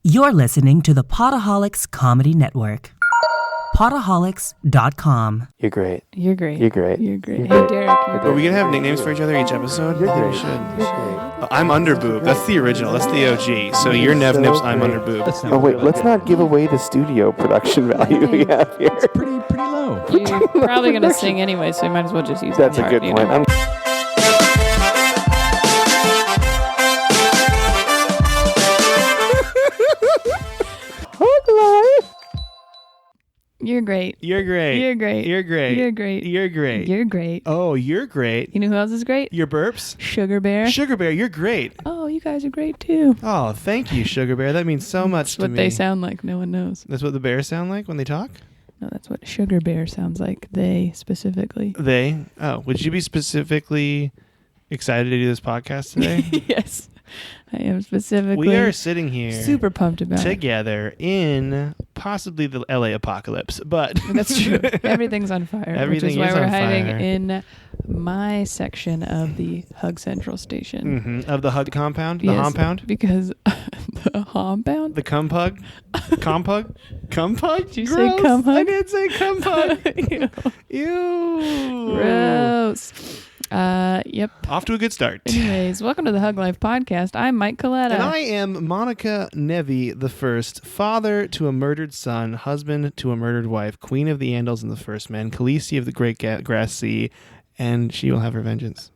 You're listening to the Potaholics Comedy Network. Potaholics.com. You're great. You're great. You're great. You're great. You're Hey, great. Derek. You're Are great. we going to have nicknames for each other each episode? You're I think great. we should. You're great. I'm Underboob. That's the original. That's the OG. So you're Nev Nips, I'm Underboob. Oh wait, let's not give away the studio production value we have here. Pretty low. You're probably going to sing anyway, so you might as well just use That's that a part, good you point. know? You're great. You're great. You're great. You're great. You're great. You're great. You're great. Oh, you're great. You know who else is great? Your burps? Sugar Bear. Sugar Bear, you're great. Oh, you guys are great too. Oh, thank you, Sugar Bear. That means so much That's to what me. they sound like. No one knows. That's what the bears sound like when they talk? No, that's what Sugar Bear sounds like. They specifically. They? Oh, would you be specifically excited to do this podcast today? Yes, I am specifically. We are sitting here super pumped about it. together in possibly the LA apocalypse, but That's true. Everything's on fire. Everything which is why is we're on hiding fire. in my section of the Hug Central station. Of the hug compound, the Yes, hompound, Because the hompound? the cumpug, compug, cumpug. Did you say cum hug? I did say cumpug. Ew. Ew. Gross. Yep. Off to a good start. Anyways, welcome to the Hug Life podcast. I'm Mike Coletta. And I am Monica Nevi the First, father to a murdered son, husband to a murdered wife, queen of the Andals and the First Men, Khaleesi of the Great Grass Sea, and she will have her vengeance.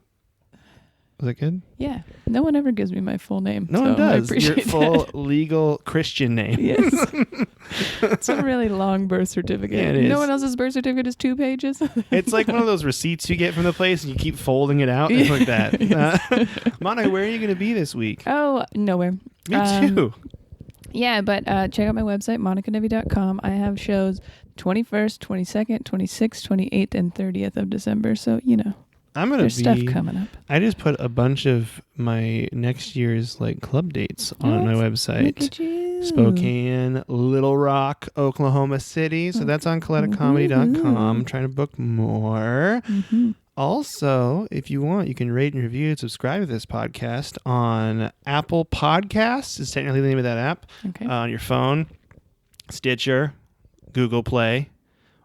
Was that good? Yeah. No one ever gives me my full name. No so one I does. appreciate Your full that. legal Christian name. Yes. It's a really long birth certificate. Yeah, it is. No one else's birth certificate is 2 pages. It's like one of those receipts you get from the place and you keep folding it out. It's like that. Yes. Monica, where are you going to be this week? Oh, nowhere. Me too. Yeah, but check out my website, monicanevi.com. I have shows 21st, 22nd, 26th, 28th, and 30th of December. So, you know, I'm going there's to stuff be... coming up. I just put a bunch of my next year's like club dates on my website. Look at you. Spokane, Little Rock, Oklahoma City. So that's on ColettaComedy.com. I'm trying to book more. Mm-hmm. Also, if you want, you can rate and review and subscribe to this podcast on Apple Podcasts. Is technically the name of that app. Okay. On your phone, Stitcher, Google Play.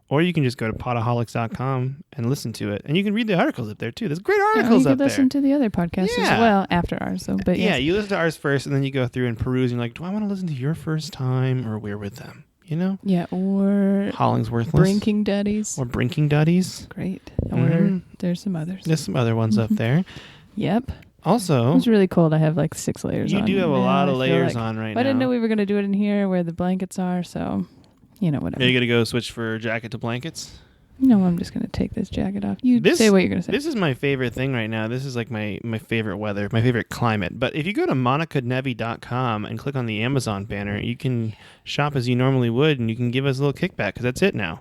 Or you can just go to potaholics.com and listen to it. And you can read the articles up there, too. There's great articles you up could listen there. to the other podcasts Yeah. as well after ours. So, but Yeah, yes. you listen to ours first, and then you go through and peruse, and you're like, do I want to listen to your first time, or we're with them? You know? Yeah, or Hollingsworthless. Brinking Daddies. Or Brinking Duddies. Great. Mhm. Or there's some others. There's some other ones up there. Yep. Also, It's really cold. I have like 6 layers you on. do have a now, lot of I feel layers like. on right But I didn't now. know we were going to do it in here where the blankets are, so, you know, whatever. Are you going to go switch for jacket to blankets? No, I'm just going to take this jacket off. You This- say what you're going to say. This is my favorite thing right now. This is like my favorite weather, my favorite climate. But if you go to monicanevi.com and click on the Amazon banner, you can shop as you normally would, and you can give us a little kickback, because that's it now.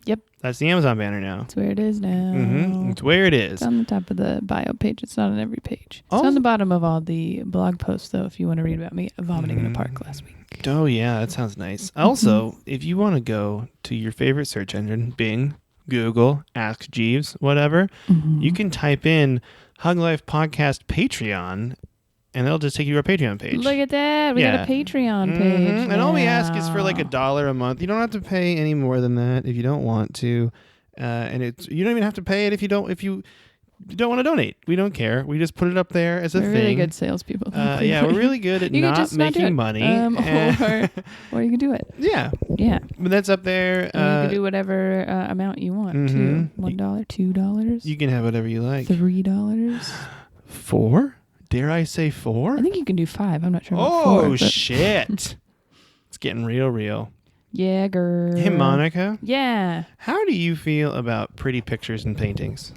Yep. That's the Amazon banner now. That's where it is now. Mm-hmm. It's where it is. It's on the top of the bio page. It's not on every page. It's Oh. on the bottom of all the blog posts, though, if you want to read about me vomiting in a park last week. Oh, yeah, that sounds nice. Also, if you want to go to your favorite search engine, Bing, Google, Ask Jeeves, whatever, you can type in Hug Life Podcast Patreon, and it'll just take you to our Patreon page. Look at that. We got a Patreon page. Mhm. And all we ask is for like now. $1 a month. You don't have to pay any more than that if you don't want to. And you don't even have to pay it if you don't want to donate. We don't care. We just put it up there as a We're thing. really good salespeople. Yeah, we're really good at You can not just not do making it. money. Or you can do it. Yeah, Yeah. but that's up there. And you can do whatever amount you want, too. $1, $2, You can have whatever you like. $3. 4? Dare I say 4? I think you can do 5. I'm not sure about 4. Oh, but shit. It's getting real. Yeah, girl. Hey, Monica. Yeah. How do you feel about pretty pictures and paintings?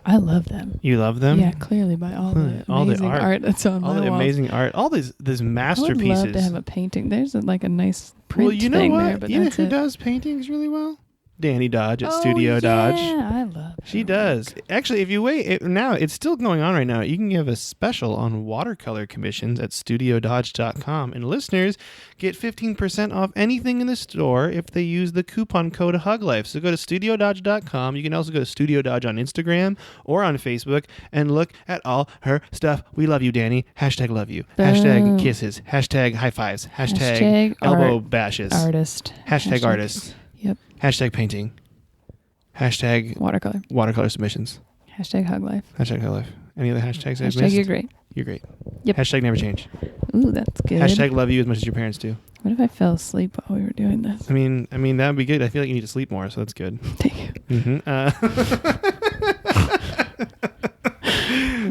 I love them. You love them? Yeah, clearly by all the All the amazing art. art that's on All my the walls. amazing art. All these I masterpieces. would love to have a painting. There's like a nice print well, you know thing what? there, but You know that's who it. does paintings really well? Danny Dodge at Studio Dodge. Yeah, I love her. She does. Actually, if you wait, now it's still going on right now. You can give a special on watercolor commissions at studiododge.com. And listeners get 15% off anything in the store if they use the coupon code HUGLIFE. So go to studiododge.com. You can also go to Studio Dodge on Instagram or on Facebook and look at all her stuff. We love you, Danny. Hashtag love you. Boom. Hashtag kisses. Hashtag high fives. Hashtag elbow bashes. Artist. Hashtag artist. Yep. Hashtag painting. Hashtag Watercolor. submissions. Hashtag hug life. Hashtag hug life. Any other hashtags I've Hashtag missed? you're great. You're great. Yep. Hashtag never change. Ooh, that's good. Hashtag love you as much as your parents do. What if I fell asleep while we were doing this? I mean that would be good. I feel like you need to sleep more, so that's good. Thank you.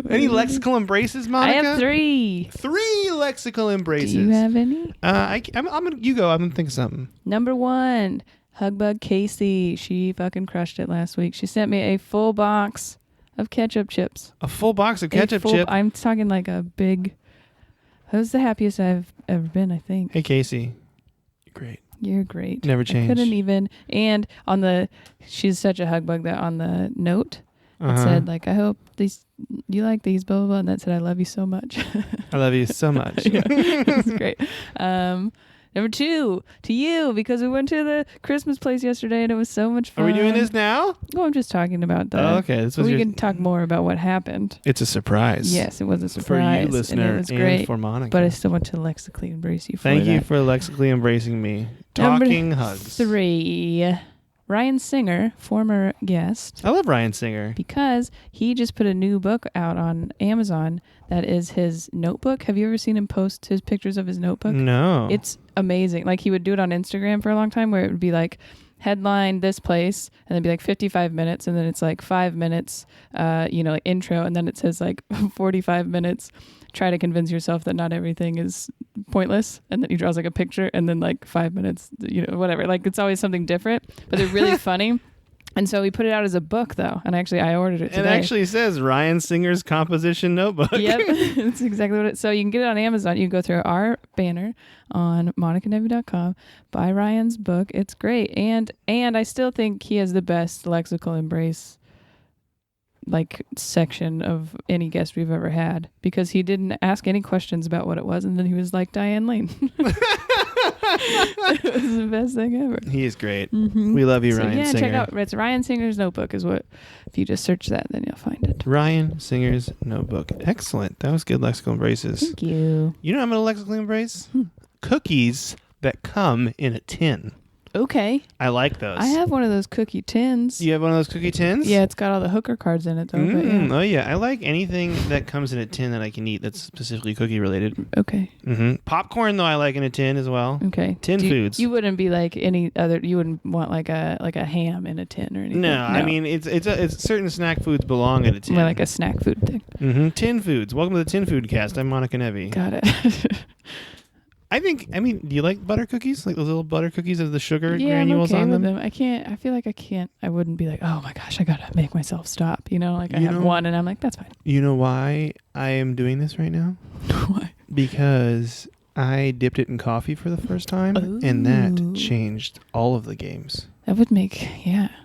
Any lexical embraces, Monica? I have 3. 3 lexical embraces. Do you have any? I'm gonna. You go. I'm gonna think of something. Number 1, Hugbug Casey. She fucking crushed it last week. She sent me a full box of ketchup chips. A full box of ketchup chip. I'm talking like a big. That was the happiest I've ever been, I think. Hey, Casey. You're great. You're great. Never change. I couldn't even. And on the, she's such a hug bug that on the note, it said like, I hope you like these, blah, blah, blah. And that said, I love you so much. I love you so much. Yeah, it's great. Number 2, to you, because we went to the Christmas place yesterday and it was so much fun. Are we doing this now? Oh, I'm just talking about the. Oh, okay. We can talk more about what happened. It's a surprise. Yes, it was a surprise. For you, listener, and it was great, for Monica. but I still want to lexically embrace you for Thank that. you for lexically embracing me. Number Talking hugs. 3, Ryan Singer, former guest, I love Ryan Singer. because he just put a new book out on Amazon that is his notebook. Have you ever seen him post his pictures of his notebook? No. It's amazing. Like he would do it on Instagram for a long time where it would be like headline this place and then be like 55 minutes and then it's like 5 minutes, like intro, and then it says like 45 minutes. Try to convince yourself that not everything is pointless, and then he draws like a picture and then like 5 minutes, whatever. Like it's always something different, but they're really funny. And so we put it out as a book though, and I ordered it today. It actually says Ryan Singer's composition notebook. Yep, that's exactly what it is. So you can get it on Amazon. You can go through our banner on monicanevy.com, buy Ryan's book. It's great. And I still think he has the best lexical embrace section of any guest we've ever had, because he didn't ask any questions about what it was, and then he was like Diane Lane. It was the best thing ever. He is great. Mm-hmm. We love you, Ryan Singer. Check out, it's Ryan Singer's Notebook is what, if you just search that, then you'll find it. Ryan Singer's notebook. Excellent. That was good lexical embraces. Thank you. You know what I'm going to lexically embrace? Cookies that come in a tin. Okay. I like those. I have one of those cookie tins. You have one of those cookie tins? Yeah, it's got all the hooker cards in it, though. But yeah. Oh, yeah. I like anything that comes in a tin that I can eat that's specifically cookie related. Okay. Popcorn, though, I like in a tin as well. Okay. Tin foods. You wouldn't be like any other. You wouldn't want like a ham in a tin or anything. No, I mean it's certain snack foods belong in a tin. More like a snack food thing. Tin foods. Welcome to the Tin Food Cast. I'm Monica Nevy. Got it. I mean, do you like butter cookies? Like those little butter cookies with the sugar Yeah, granules I'm okay on with them? I feel like I can't. I wouldn't be like, oh my gosh, I gotta make myself stop. I have one and I'm like, that's fine. You know why I am doing this right now? Why? Because I dipped it in coffee for the first time, and that changed all of the games. That would make,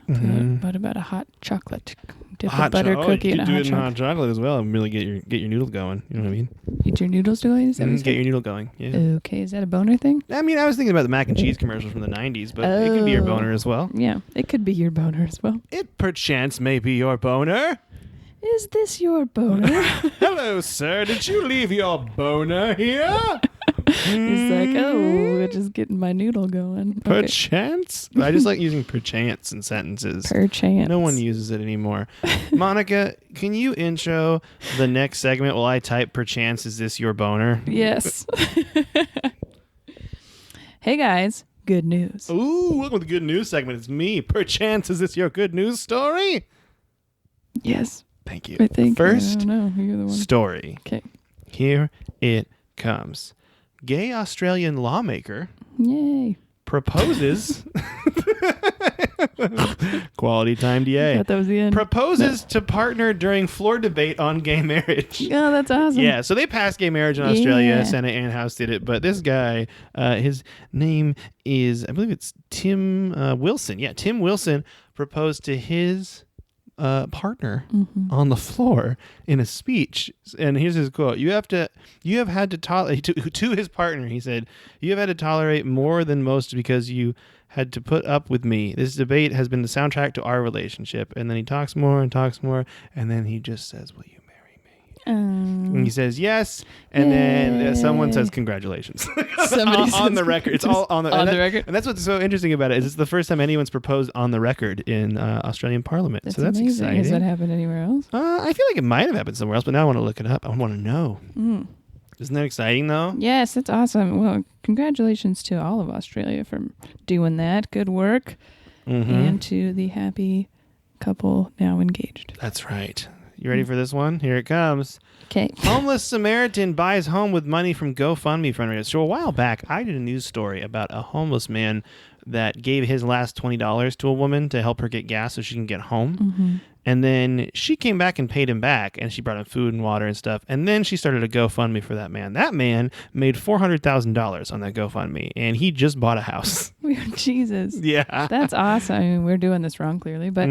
What about a hot chocolate? Dip a butter cookie in a hot chocolate. You could do it in hot chocolate as well and really get your noodle going. You know what I mean? Get your noodles going? Is that what you said? Get your noodle going. Yeah. Okay, is that a boner thing? I mean, I was thinking about the mac and cheese commercials from the 90s, but it could be your boner as well. Yeah, it could be your boner as well. It perchance may be your boner. Is this your boner? Hello, sir. Did you leave your boner here? He's like, oh, just getting my noodle going. Perchance? I just like using perchance in sentences. Perchance. No one uses it anymore. Monica, can you intro the next segment while I type perchance, is this your boner? Yes. Hey, guys. Good news. Ooh, welcome to the good news segment. It's me. Perchance, is this your good news story? Yes. Thank you. I think. First I don't know. You're the one. story. Okay. Here it comes. Gay Australian lawmaker Yay. proposes Quality time I DA. thought that was the end. Proposes to partner during floor debate on gay marriage. Oh, that's awesome. Yeah, so they passed gay marriage in Australia. Yeah. Senate and House did it. But this guy, his name is, I believe it's Tim Wilson. Yeah, Tim Wilson proposed to his partner on the floor in a speech. And here's his quote. You have had to tolerate, to his partner, he said, you have had to tolerate more than most because you had to put up with me. This debate has been the soundtrack to our relationship. And then he talks more, and then he just says, will you marry me? And he says yes, and then someone says congratulations. on the record. It's all on the record. And that's what's so interesting about it is it's the first time anyone's proposed on the record in Australian Parliament. That's so that's amazing. exciting. Has that happened anywhere else? I feel like it might have happened somewhere else, but now I want to look it up. I want to know. Isn't that exciting, though? Yes, that's awesome. Well, congratulations to all of Australia for doing that. Good work. And to the happy couple now engaged. That's right. You ready for this one? Here it comes. Okay. Homeless Samaritan buys home with money from GoFundMe fundraiser. So a while back, I did a news story about a homeless man that gave his last $20 to a woman to help her get gas so she can get home. And then she came back and paid him back, and she brought him food and water and stuff. And then she started a GoFundMe for that man. That man made $400,000 on that GoFundMe, and he just bought a house. Jesus. Yeah. That's awesome. I mean, we're doing this wrong clearly, but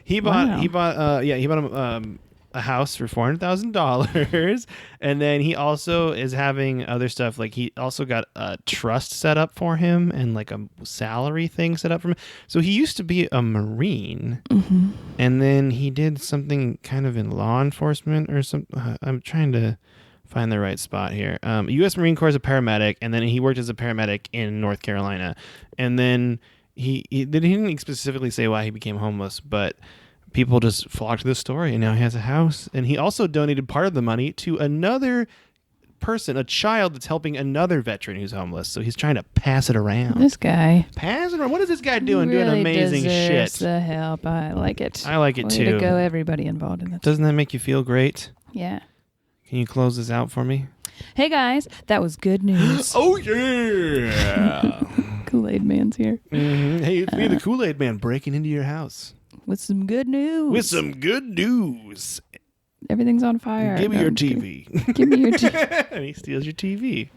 he bought him a house for $400,000, and then he also is having other stuff. Like he also got a trust set up for him and like a salary thing set up for him. So he used to be a Marine, and then he did something kind of in law enforcement or something. I'm trying to find the right spot here. U.S. Marine Corps as a paramedic, and then he worked as a paramedic in North Carolina, and then he didn't specifically say why he became homeless, but people just flocked to this story, and now he has a house. And he also donated part of the money to another person, a child that's helping another veteran who's homeless. So he's trying to pass it around. This guy. Pass it around. What is this guy doing? Really doing amazing deserves shit. the help. I like it. I like it Way too. to go, everybody involved in this. Doesn't that make you feel great? Yeah. Can you close this out for me? Hey guys, that was good news. Oh yeah. Kool-Aid Man's here Hey, it's me, the Kool-Aid Man, breaking into your house with some good news. with some good news. Everything's on fire. Give me No, your I'm just kidding. TV. Give me your TV. And he steals your TV.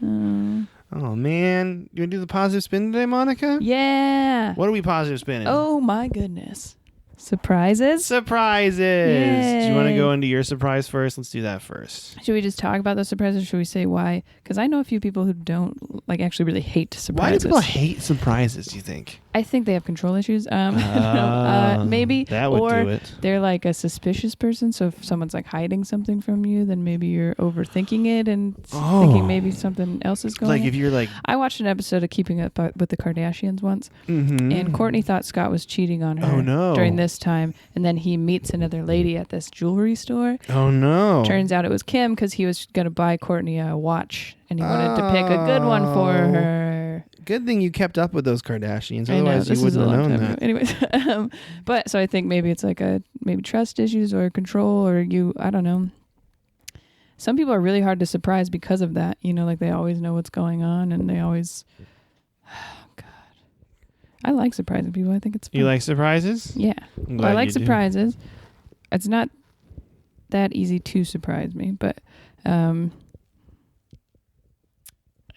Oh man, you want to do the positive spin today, Monica? Yeah. What are we positive spinning? Oh my goodness. Surprises? Surprises. Do you want to Yay. go into your surprise first? Let's do that first. Should we just talk about the surprises or should we say why? Because I know a few people who don't actually really hate Why surprises. do people hate surprises, do you think? I think they have control issues. Maybe. That would or do it. they're like a suspicious person. So if someone's like hiding something from you, then maybe you're overthinking it and thinking maybe something else is going on. Like if you're like... I watched an episode of Keeping Up with the Kardashians once, Mm-hmm. and Courtney thought Scott was cheating on her Oh, no. during this time. And then he meets another lady at this jewelry store. Oh, no. Turns out it was Kim because he was going to buy Courtney a watch, and he wanted to pick a good one for her. Good thing you kept up with those Kardashians. I know, Otherwise, this you is a wouldn't long have time known ago. that. Anyways, but so I think maybe it's like maybe trust issues or control or I don't know. Some people are really hard to surprise because of that. You know, like they always know what's going on and they always, oh God. I like surprising people. I think it's fun. You like surprises? Yeah. I'm Well, I glad like you do. surprises. It's not that easy to surprise me, but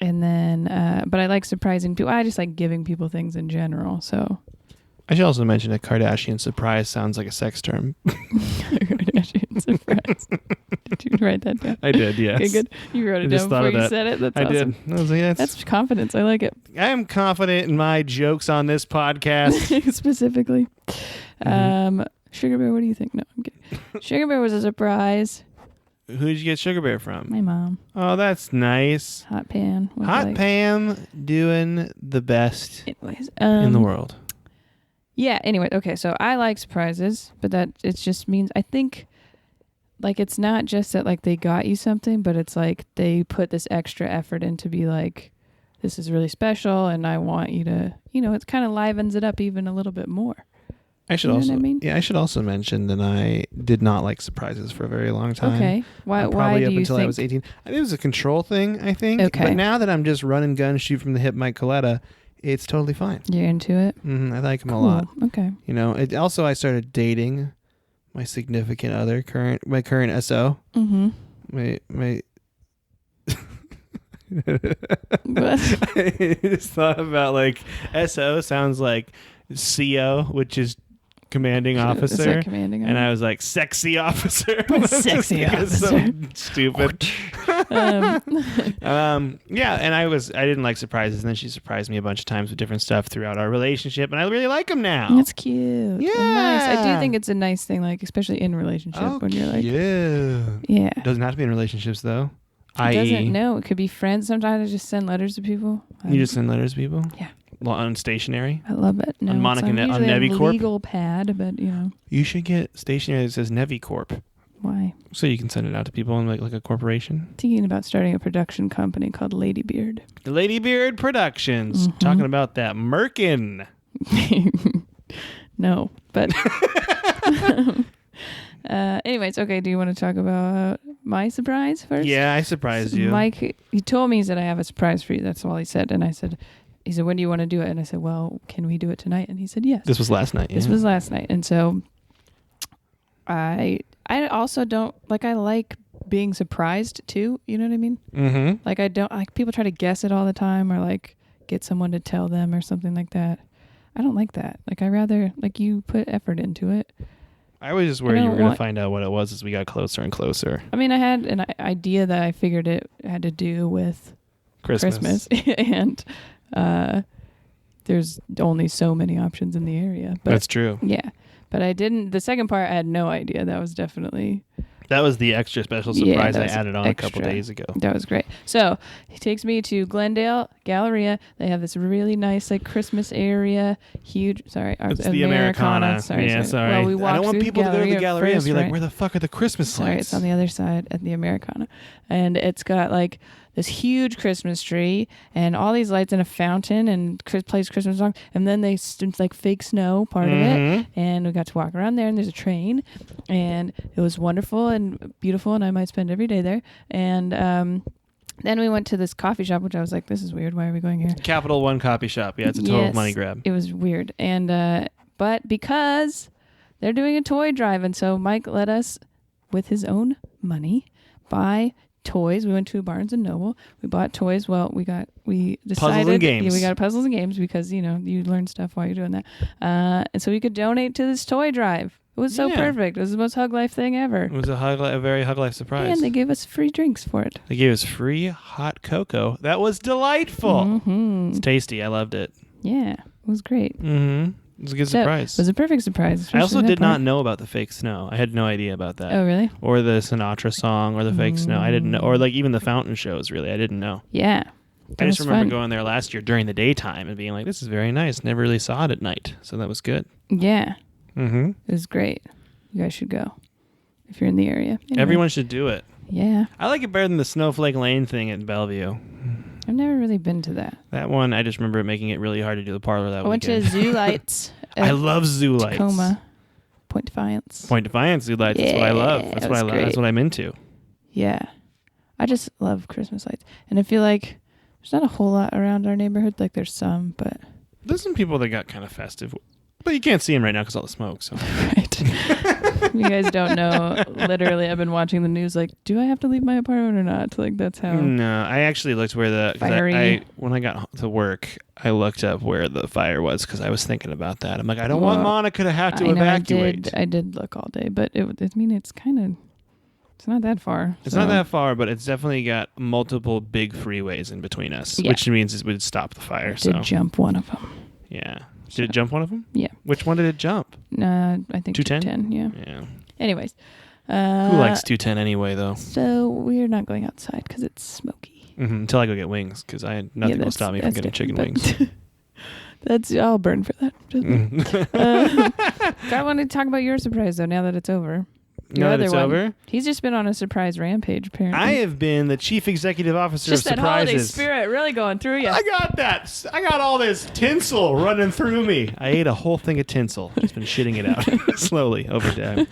and then but I like surprising people. I just like giving people things in general. So I should also mention a Kardashian surprise sounds like a sex term. Kardashian surprise. Did you write that down? I did, yes. Okay, good. You wrote it I just down thought before of you that. said it. That's I awesome. did. I was like, That's confidence. I like it. I am confident in my jokes on this podcast. Specifically. Sugar Bear, what do you think? No, I'm kidding. Sugar Bear was a surprise. Who did you get Sugar Bear from? My mom. Oh, that's nice. Hot Pan. was Hot like, Pam doing the best Anyways, in the world. Yeah, anyway, okay, so I like surprises, but that it just means I think like it's not just that like they got you something, but it's like they put this extra effort in to be like, this is really special and I want you to, it kind of livens it up even a little bit more. I should You know also, what I mean? yeah, I should also mention that I did not like surprises for a very long time. Okay. Why Probably do up you until think? I was 18. I think it was a control thing, I think. Okay. But now that I'm just run and gun, shoot from the hip, Mike Coletta, it's totally fine. You're into it? I like him Cool. a lot. Okay. You know, it also I started dating my significant other, my current SO. Mm-hmm. My What? I just thought about like SO sounds like CO, which is commanding officer. Is that commanding And I was like, sexy officer. Sexy It's so officer. stupid. Yeah, and I didn't like surprises, and then she surprised me a bunch of times with different stuff throughout our relationship, and I really like him now. That's cute. Yeah. And nice. I do think it's a nice thing, like especially in a relationship when you're like, yeah. yeah. Doesn't have to be in relationships though. It doesn't know. It could be friends. Sometimes I just send letters to people. You just send letters to people? Yeah. On stationery? I love it. No, On Monica it's on usually a Nevicorp? legal pad, but you know You should get stationery that says Nevicorp, why? so you can send it out to people in like a corporation. Thinking about starting a production company called Ladybeard. The Ladybeard Productions. Mhm. Talking about that Merkin. No, but anyways, okay. Do you want to talk about my surprise first? Yeah, I surprised So you. Mike, he told me, he said, I have a surprise for you. That's all he said. And I said, he said, when do you want to do it? And I said, well, can we do it tonight? And he said, yes. This was last night. This yeah. was last night. And so I also don't, like, I like being surprised too. You know what I mean? Mm-hmm. Like, I don't, like, people try to guess it all the time or like get someone to tell them or something like that. I don't like that. Like, I rather, like, you put effort into it. I was just worried you were going to find out what it was as we got closer and closer. I mean, I had an idea that I figured it had to do with Christmas. And there's only so many options in the area. But That's true. yeah. But I didn't, the second part, I had no idea. That was definitely, That was the extra special Yeah, surprise that I was added on extra. a couple days ago. that was great. So he takes me to Glendale Galleria. They have this really nice, like, Christmas area. Huge, sorry. It's the Americana. Sorry. Yeah, sorry. Well, we I walked don't want through people to go to the Galleria and first, be like, right? where the fuck are the Christmas Sorry, lights? it's on the other side at the Americana. And it's got like this huge Christmas tree and all these lights and a fountain and plays Christmas songs. And then they like fake snow part of it. And we got to walk around there and there's a train and it was wonderful and beautiful and I might spend every day there. And then we went to this coffee shop, which I was like, this is weird. Why are we going here? Capital One coffee shop. Yeah, it's a total Yes, money grab. It was weird. And but because they're doing a toy drive, and so Mike let us, with his own money, buy toys. We went to Barnes and Noble. We bought toys. Well, we decided Puzzles and games. Yeah, we got puzzles and games because you learn stuff while you're doing that. And so we could donate to this toy drive. It was so Yeah. perfect. It was the most Hug Life thing ever. It was a very Hug Life surprise. And they gave us free drinks for it. They gave us free hot cocoa. That was delightful. Mm-hmm. It's tasty. I loved it. Yeah, it was great. Mm-hmm. It was a good So, surprise. it was a perfect surprise. I also especially did that not part. know about the fake snow. I had no idea about that. Oh, really? Or the Sinatra song or the fake snow. I didn't know. Or like even the fountain shows, really. I didn't know. Yeah. I just was remember fun. going there last year during the daytime and being like, this is very nice. Never really saw it at night. So that was good. Yeah. Mm-hmm. It was great. You guys should go if you're in the area. Anyway. Everyone should do it. Yeah. I like it better than the Snowflake Lane thing at Bellevue. I've never really been to that. That one, I just remember it making it really hard to do the parlor that I went to weekend. zoolights. I love zoolights. Tacoma, Point Defiance. Point Defiance zoolights. That's what I love. That's Yeah, what I it was love. That's great. what I'm into. Yeah. I just love Christmas lights. And I feel like there's not a whole lot around our neighborhood. Like there's some, but There's some people that got kind of festive, but you can't see them right now because all the smoke. So right. You guys don't know. Literally, I've been watching the news. Like, do I have to leave my apartment or not? Like, that's how. no, I actually looked where the 'cause Fiery. I when I got to work, I looked up where the fire was because I was thinking about that. I'm like, I don't want Well, Monica to have to I know, evacuate. I did look all day, but it's kind of. It's not that far. It's so. not that far, but it's definitely got multiple big freeways in between us, Yeah. which means it would stop the fire. Did So jump one of them. yeah, did it jump one of them? Yeah. Which one did it jump? I think 210? 210. Yeah. Yeah. Anyways. Who likes 210 anyway, though? So we're not going outside because it's smoky. Until I go get wings, because nothing will stop me from getting chicken wings. I'll burn for that. Mm. I want to talk about your surprise though. Now that it's over. Your Now that other it's one. over, He's just been on a surprise rampage. Apparently, I have been the chief executive officer just of that holiday surprises. spirit really going through you. I got that. I got all this tinsel running through me. I ate a whole thing of tinsel. Just been shitting it out slowly over time.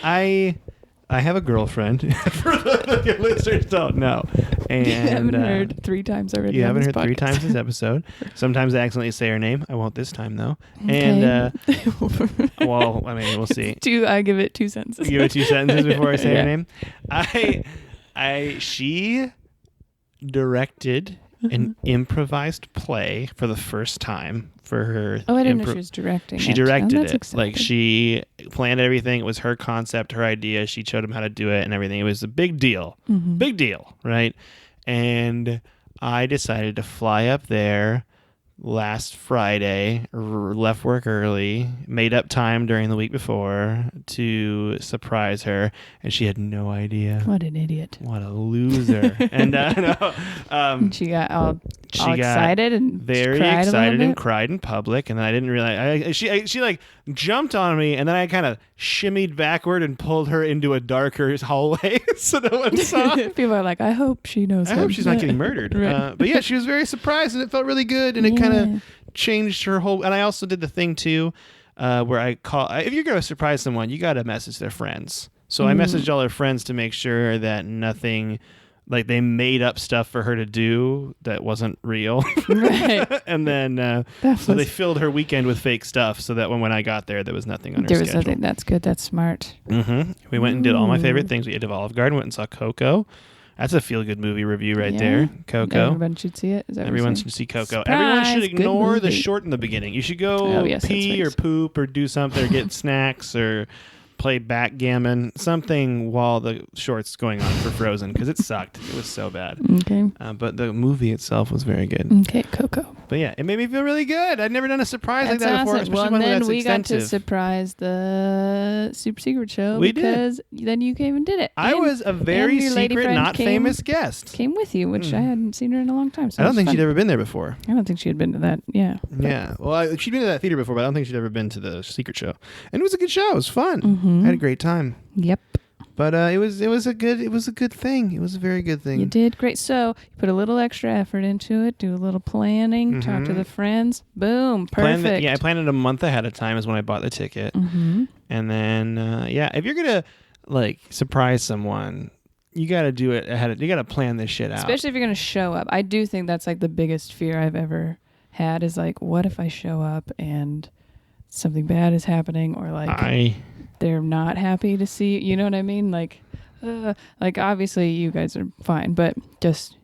I I have a girlfriend. For the listeners don't know. And You haven't heard 3 times already. You on haven't this heard 3 podcast. times this episode. Sometimes I accidentally say her name. I won't this time though. Okay. And well, I mean, we'll see. I give it 2 sentences. Give it 2 sentences before I say Yeah. her name. She directed an improvised play for the first time for her. Oh, I didn't know she was directing. She it. directed that's it. exciting. Like she planned everything. It was her concept, her idea. She showed him how to do it and everything. It was a big deal. Mhm. Big deal, right? And I decided to fly up there last Friday, left work early, made up time during the week before to surprise her, and she had no idea. What an idiot. What a loser. And She got all she got excited and very cried excited a and little bit. cried in public, and then I didn't realize she like jumped on me, and then I kind of shimmied backward and pulled her into a darker hallway so no one saw. People are like, I hope she knows. I hope she's not getting murdered. Right. But yeah, she was very surprised, and it felt really good, and it kind of changed her whole. And I also did the thing too, where I call. If you're gonna surprise someone, you got to message their friends. So I messaged all her friends to make sure that nothing. Like they made up stuff for her to do that wasn't real. Right. And then so they filled her weekend with fake stuff so that when I got there was nothing on her There was schedule. nothing. That's good. That's smart. Mm-hmm. We went and did all my favorite things. We ate at Olive Garden, went and saw Coco. That's a feel-good movie review right there. Coco. Everyone should see it. Is that what you're Everyone saying? should see Coco. Surprise, Everyone should good ignore the movie. short in the beginning. You should go Oh, yes, that's pee or right. poop or do something or get snacks or play backgammon, something while the short's going on for Frozen because it sucked. It was so bad. Okay. But the movie itself was very good. Okay, Coco. But yeah, it made me feel really good. I'd never done a surprise like That's that before, awesome. especially Well, one and then that's we got extensive. to surprise the Super Secret Show We did. because then you came and did it. I And- was a very and your lady secret, friend not came- famous guest. Came with you, which I hadn't seen her in a long time. So I it don't was think fun. she'd ever been there before. I don't think she had been to that. Yeah. Yeah. Well, she'd been to that theater before, but I don't think she'd ever been to the Secret Show. And it was a good show. It was fun. Mhm. I had a great time. Yep. But it was a good thing. It was a very good thing. You did great. So you put a little extra effort into it. Do a little planning. Talk to the friends. Boom. Perfect. I planned it a month ahead of time is when I bought the ticket. Mm-hmm. And then if you're gonna like surprise someone, you got to do it ahead. You got to plan this shit out. Especially if you're going to show up. I do think that's like the biggest fear I've ever had is like, what if I show up and something bad is happening or like they're not happy to see you? You know what I mean? Like obviously you guys are fine, but just,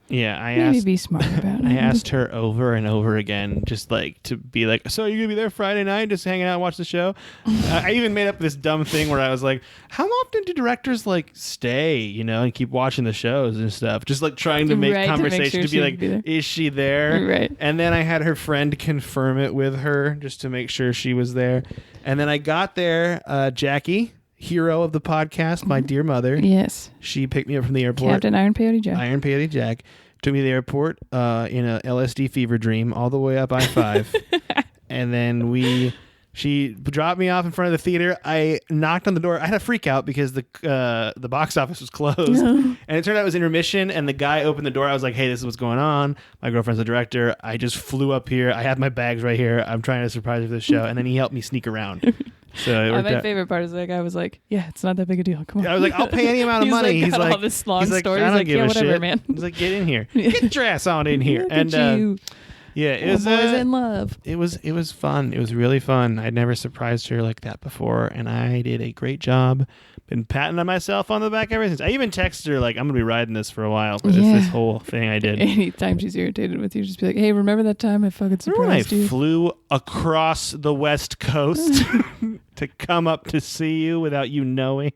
Yeah, maybe be smart about it. I asked her over and over again, just like to be like, so are you gonna be there Friday night, just hanging out and watch the show? I even made up this dumb thing where I was like, how often do directors like stay, and keep watching the shows and stuff? Just like trying to make Right, to make conversation sure to she be would like, be there. is she there? Right. And then I had her friend confirm it with her just to make sure she was there. And then I got there, Jackie, hero of the podcast, my dear mother. Yes. She picked me up from the airport. Captain Iron Peyote Jack. Iron Peyote Jack took me to the airport in a LSD fever dream all the way up I-5. And then she dropped me off in front of the theater. I knocked on the door. I had a freak out because the box office was closed. And it turned out it was intermission, and the guy opened the door. I was like, hey, this is what's going on. My girlfriend's the director. I just flew up here. I have my bags right here. I'm trying to surprise you for this show. And then he helped me sneak around. So it worked my out. favorite part is the guy was like, yeah, it's not that big a deal. Come on. I was like, I'll pay any amount of money. He's like, all this long story. I He's don't like, give yeah, a whatever, shit. man. He's like, get in here. Get your ass on in here. Look And at you. yeah, it was boys in love. It was fun. It was really fun. I'd never surprised her like that before, and I did a great job. Been patting on myself on the back ever since. I even texted her like, I'm gonna be riding this for a while. But it's this whole thing I did. Anytime she's irritated with you, just be like, hey, remember that time I fucking Remember when I surprised you? flew across the West Coast to come up to see you without you knowing?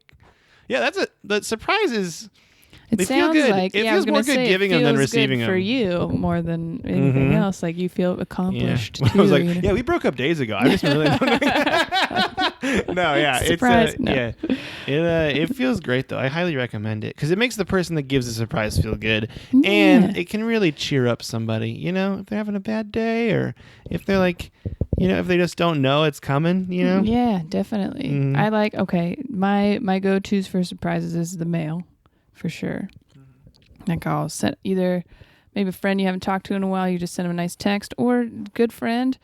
Yeah, that's it. The surprise is. It They feel sounds good. like It I feels was gonna more good say, giving it them than feels receiving good for them. you more than anything Mhm. else. Like you feel accomplished. I Too, was like, you know? yeah, we broke up days ago. I just really no, yeah, Surprise, it's no. yeah, it feels great though. I highly recommend it because it makes the person that gives the surprise feel good, and it can really cheer up somebody. If they're having a bad day or if they're like, if they just don't know it's coming. Yeah, definitely. Mhm. I like. Okay, my go-tos for surprises is the mail, for sure. Like I'll send either maybe a friend you haven't talked to in a while, you just send them a nice text, or good friend,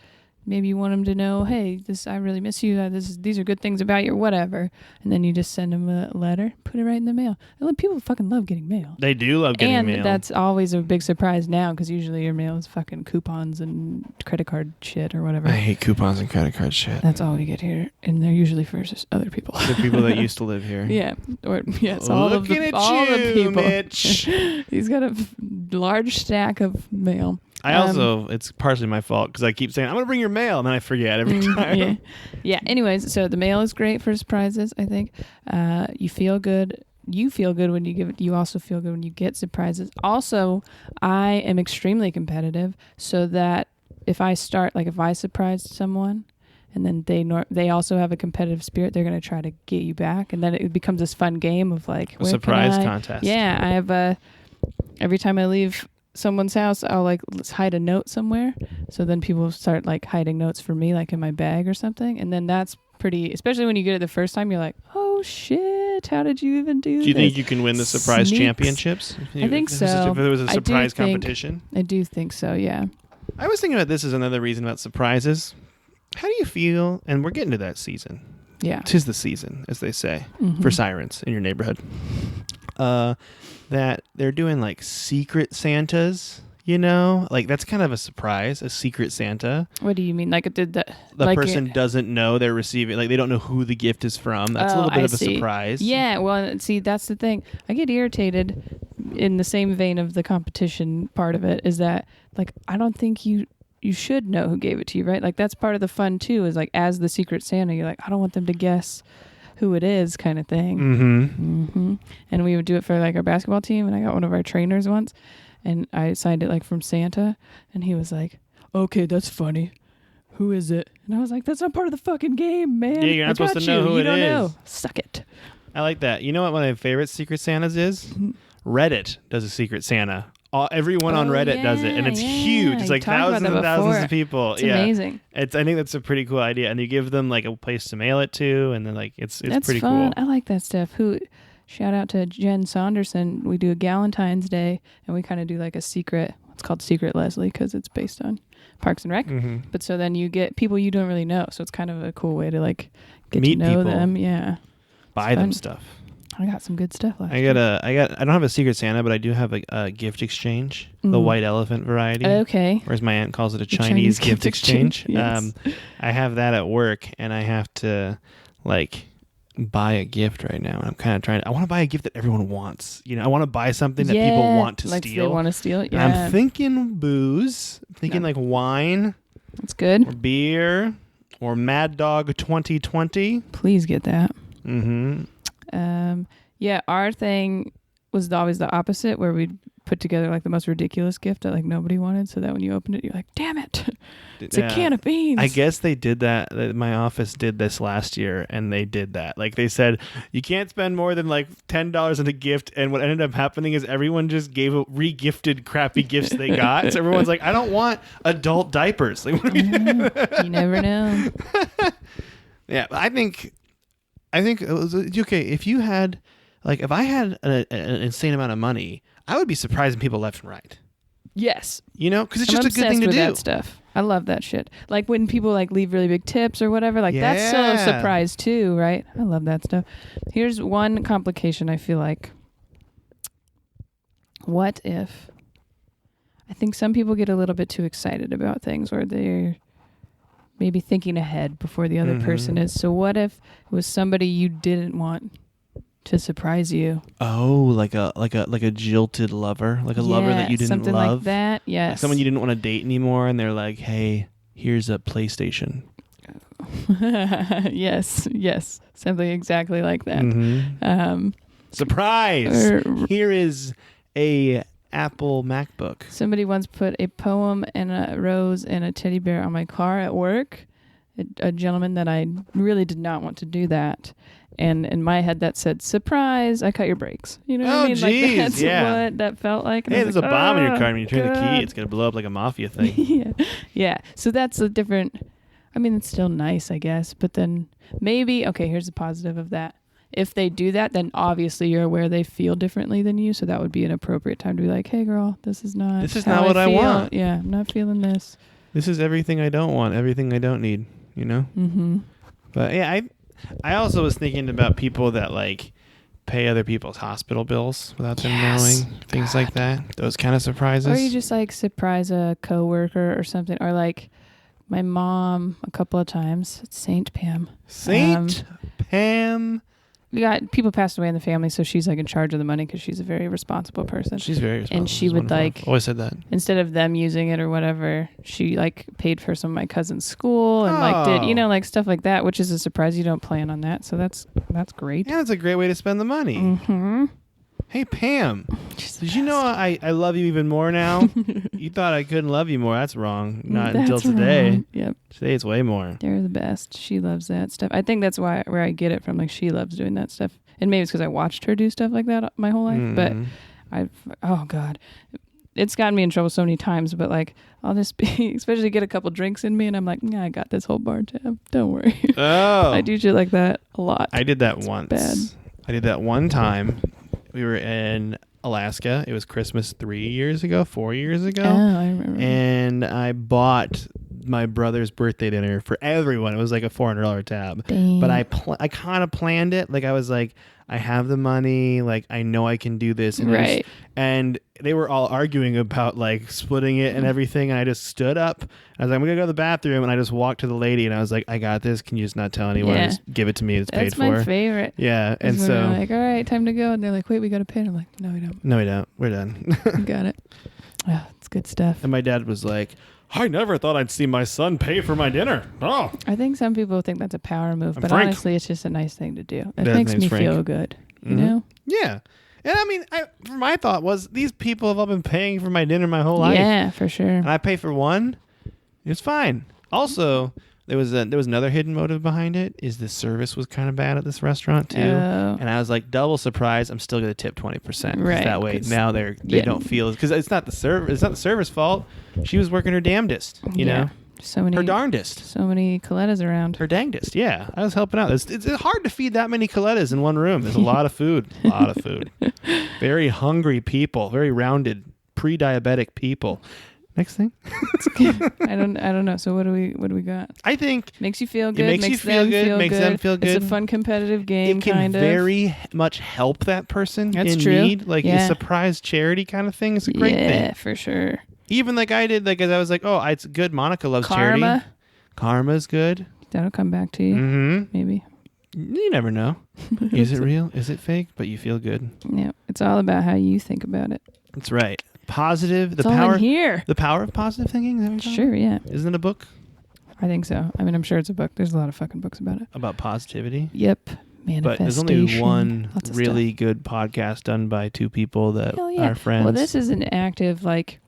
maybe you want them to know, hey, I really miss you. These are good things about you or whatever. And then you just send them a letter, put it right in the mail. And people fucking love getting mail. They do love getting mail. And that's always a big surprise now because usually your mail is fucking coupons and credit card shit or whatever. I hate coupons and credit card shit. That's all we get here. And they're usually for other people. The people that used to live here. Yeah. It's all of the people. Mitch. He's got a large stack of mail. It's partially my fault because I keep saying, I'm going to bring your mail, and then I forget every time. Yeah. Anyways, so the mail is great for surprises, I think. You feel good. You feel good when you give it. You also feel good when you get surprises. Also, I am extremely competitive, so that if I surprise someone, and then they also have a competitive spirit, they're going to try to get you back, and then it becomes this fun game of like a surprise contest. Yeah, I have every time I leave someone's house, I'll let's hide a note somewhere. So then people start hiding notes for me, in my bag or something. And then that's pretty, especially when you get it the first time, you're like, oh shit, how did you even do this? Do you think you can win the surprise championships? I think so. If there was a surprise competition? I do think so, yeah. I was thinking about this as another reason about surprises. How do you feel? And we're getting to that season. Yeah. 'Tis the season, as they say, for sirens in your neighborhood. That they're doing secret Santas, that's kind of a surprise, a secret Santa. What do you mean? The person doesn't know they're receiving, they don't know who the gift is from. That's a little bit of a surprise. Yeah, well, see, that's the thing. I get irritated in the same vein of the competition part of it is that, I don't think you should know who gave it to you, right? That's part of the fun too, is as the secret Santa, you're I don't want them to guess who it is, kind of thing. And we would do it for our basketball team, and I got one of our trainers once, and I signed it from Santa, and he was like, okay, that's funny, who is it? And I was like, that's not part of the fucking game, man. Yeah, you're not supposed to know who it is. You don't know. Suck it. I like that. You know what one of my favorite secret Santas is? Reddit does a secret Santa. Everyone on Reddit does it, and it's huge. It's thousands and thousands of people. It's amazing. I think that's a pretty cool idea, and you give them a place to mail it to, and then it's pretty fun. cool. I like that stuff. Shout out to Jen Saunderson. We do a Galentine's Day, and we kind of do a secret. It's called Secret Leslie because it's based on Parks and Rec. But so then you get people you don't really know, so it's kind of a cool way to get meet to know people. them. Yeah, buy them stuff. I got some good stuff last I don't have a secret Santa, but I do have a gift exchange, the white elephant variety. Okay. Whereas my aunt calls it a Chinese gift exchange. Yes. I have that at work, and I have to buy a gift right now. And I'm kind of I want to buy a gift that everyone wants. I want to buy something that people want to steal. They want to steal it. Yeah. And I'm thinking booze. I'm thinking wine. That's good. Or beer. Or Mad Dog 2020. Please get that. Mm-hmm. Yeah, our thing was always the opposite, where we'd put together the most ridiculous gift that nobody wanted, so that when you opened it, you're like, damn it, it's a can of beans. I guess they did that. My office did this last year, and they did that. They said you can't spend more than $10 on a gift, and what ended up happening is everyone just re-gifted crappy gifts they got. So everyone's like, I don't want adult diapers. You never know. Yeah, I think it was okay if you had. If I had an insane amount of money, I would be surprising people left and right. Yes. Because it's just a good thing to do. That stuff. I love that shit. When people leave really big tips or whatever, that's still a surprise too, right? I love that stuff. Here's one complication I feel like. What if, I think some people get a little bit too excited about things, or they're maybe thinking ahead before the other person is. So what if it was somebody you didn't want to surprise you? Oh, like a jilted lover, a lover that you didn't something love. Like that. Yes. Someone you didn't want to date anymore, and they're like, "Hey, here's a PlayStation." Yes, something exactly like that. Surprise! Here is a Apple MacBook. Somebody once put a poem and a rose and a teddy bear on my car at work. A gentleman that I really did not want to do that. And in my head, that said, surprise, I cut your brakes. You know what I mean? Geez, that's what that felt like. And hey, there's a bomb in your car. When you turn the key, it's going to blow up like a mafia thing. Yeah. So that's a different, it's still nice, I guess. But then maybe, okay, here's the positive of that. If they do that, then obviously you're aware they feel differently than you. So that would be an appropriate time to be like, hey, girl, this is not what I want. Yeah, I'm not feeling this. This is everything I don't want, everything I don't need, you know? Mm-hmm. But yeah, I also was thinking about people that like pay other people's hospital bills without them knowing, things like that. Those kind of surprises. Or you just like surprise a coworker or something, or like my mom a couple of times. It's Saint Pam. Saint Pam. We got people passed away in the family, so she's like in charge of the money because she's a very responsible person. She's very responsible. And she would like always said that. Instead of them using it or whatever, she like paid for some of my cousin's school and like did, you know, like stuff like that, which is a surprise. You don't plan on that, so that's great. Yeah, that's a great way to spend the money. Mm-hmm. Hey Pam, did you know I love you even more now? You thought I couldn't love you more. That's wrong. Not until today. Wrong. Yep. Today it's way more. They're the best. She loves that stuff. I think that's where I get it from. Like she loves doing that stuff. And maybe it's because I watched her do stuff like that my whole life. But oh God, it's gotten me in trouble so many times. But like, I'll just be, especially get a couple drinks in me, and I'm like, yeah, I got this whole bar tab. Don't worry. Oh, I do shit like that a lot. I did that It's once. bad. I did that one time. We were in Alaska. It was Christmas 4 years ago. Oh, I remember. And I bought my brother's birthday dinner for everyone. It was like a $400 tab. Dang. But I kind of planned it. Like I was like, I have the money. Like I know I can do this. And right. And they were all arguing about like splitting it and everything. And I just stood up. I was like, I'm going to go to the bathroom. And I just walked to the lady and I was like, I got this. Can you just not tell anyone? Yeah. Just give it to me. It's That's paid for. my favorite. Yeah. And When so we're like, all right, time to go. And they're like, wait, we got to pay. And I'm like, no, we don't. No, we don't. We're done. We got it. Oh, it's good stuff. And my dad was like, I never thought I'd see my son pay for my dinner. Oh. I think some people think that's a power move, but Frank. honestly, it's just a nice thing to do. It Dad's makes name's me Frank. feel good. You know? Yeah. And I mean, my thought was these people have all been paying for my dinner my whole life. Yeah, for sure. And I pay for one. It's fine. Also, there was another hidden motive behind it. Is the service was kind of bad at this restaurant too, Oh. and I was like double surprised. I'm still going to tip 20%. Right, That way 'cause- now they don't feel because it's not the server. It's not the server's fault. She was working her damnedest. You know, so many her darndest. so many Colettas around. Her dangdest. Yeah, I was helping out. It's hard to feed that many Colettas in one room. There's a lot of food. A lot of food. Very hungry people. Very rounded, pre-diabetic people. Next thing. I don't know. So what do we got? I think Makes you feel good. makes you feel good, makes them feel good. It's a fun competitive game. it can kind of. very much help that person That's in true. need. Like Yeah. a surprise charity kind of thing is a great Yeah, thing. for sure. Even like I did, like as I was like, oh, it's good. Monica loves Karma. charity. Karma's good. That'll come back to you. Mm-hmm. Maybe. You never know. Is it real? Is it fake? But you feel good. Yeah. It's all about how you think about it. That's right. Positive. It's all in here. The power of positive thinking. Is that what you're Sure. Yeah. talking about? Isn't it a book I think so. I mean, I'm sure it's a book. There's a lot of fucking books about it. about positivity? Yep. But Manifestation. there's only one Lots of really stuff. good podcast done by two people that Hell yeah. are friends. Well, this is an active, like,